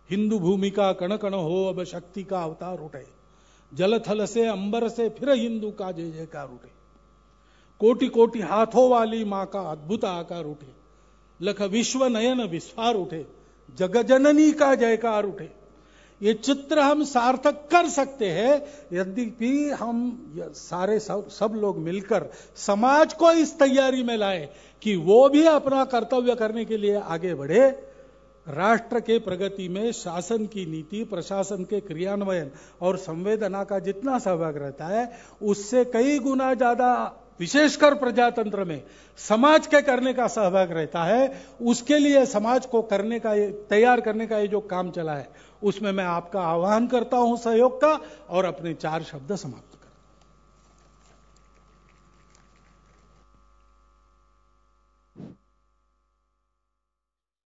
हिंदू भूमि का कण कण हो अब शक्ति का अवतार उठे, जल थल से अंबर से फिर हिंदू का जय जयकार उठे, कोटि कोटि हाथों वाली मां का अद्भुत आकार उठे, लख विश्व नयन विस्फार उठे, जगजननी का जयकार उठे। ये चित्र हम सार्थक कर सकते हैं यद्यपि हम सारे सब लोग मिलकर समाज को इस तैयारी में लाए कि वो भी अपना कर्तव्य करने के लिए आगे बढ़े। राष्ट्र के प्रगति में शासन की नीति, प्रशासन के क्रियान्वयन और संवेदना का जितना सहभाग रहता है, उससे कई गुना ज्यादा विशेषकर प्रजातंत्र में समाज के करने का सहभाग रहता है, उसके लिए समाज को करने का, तैयार करने का ये जो काम चला है, उसमें मैं आपका आह्वान करता हूं सहयोग का, और अपने 4 शब्द समाप्त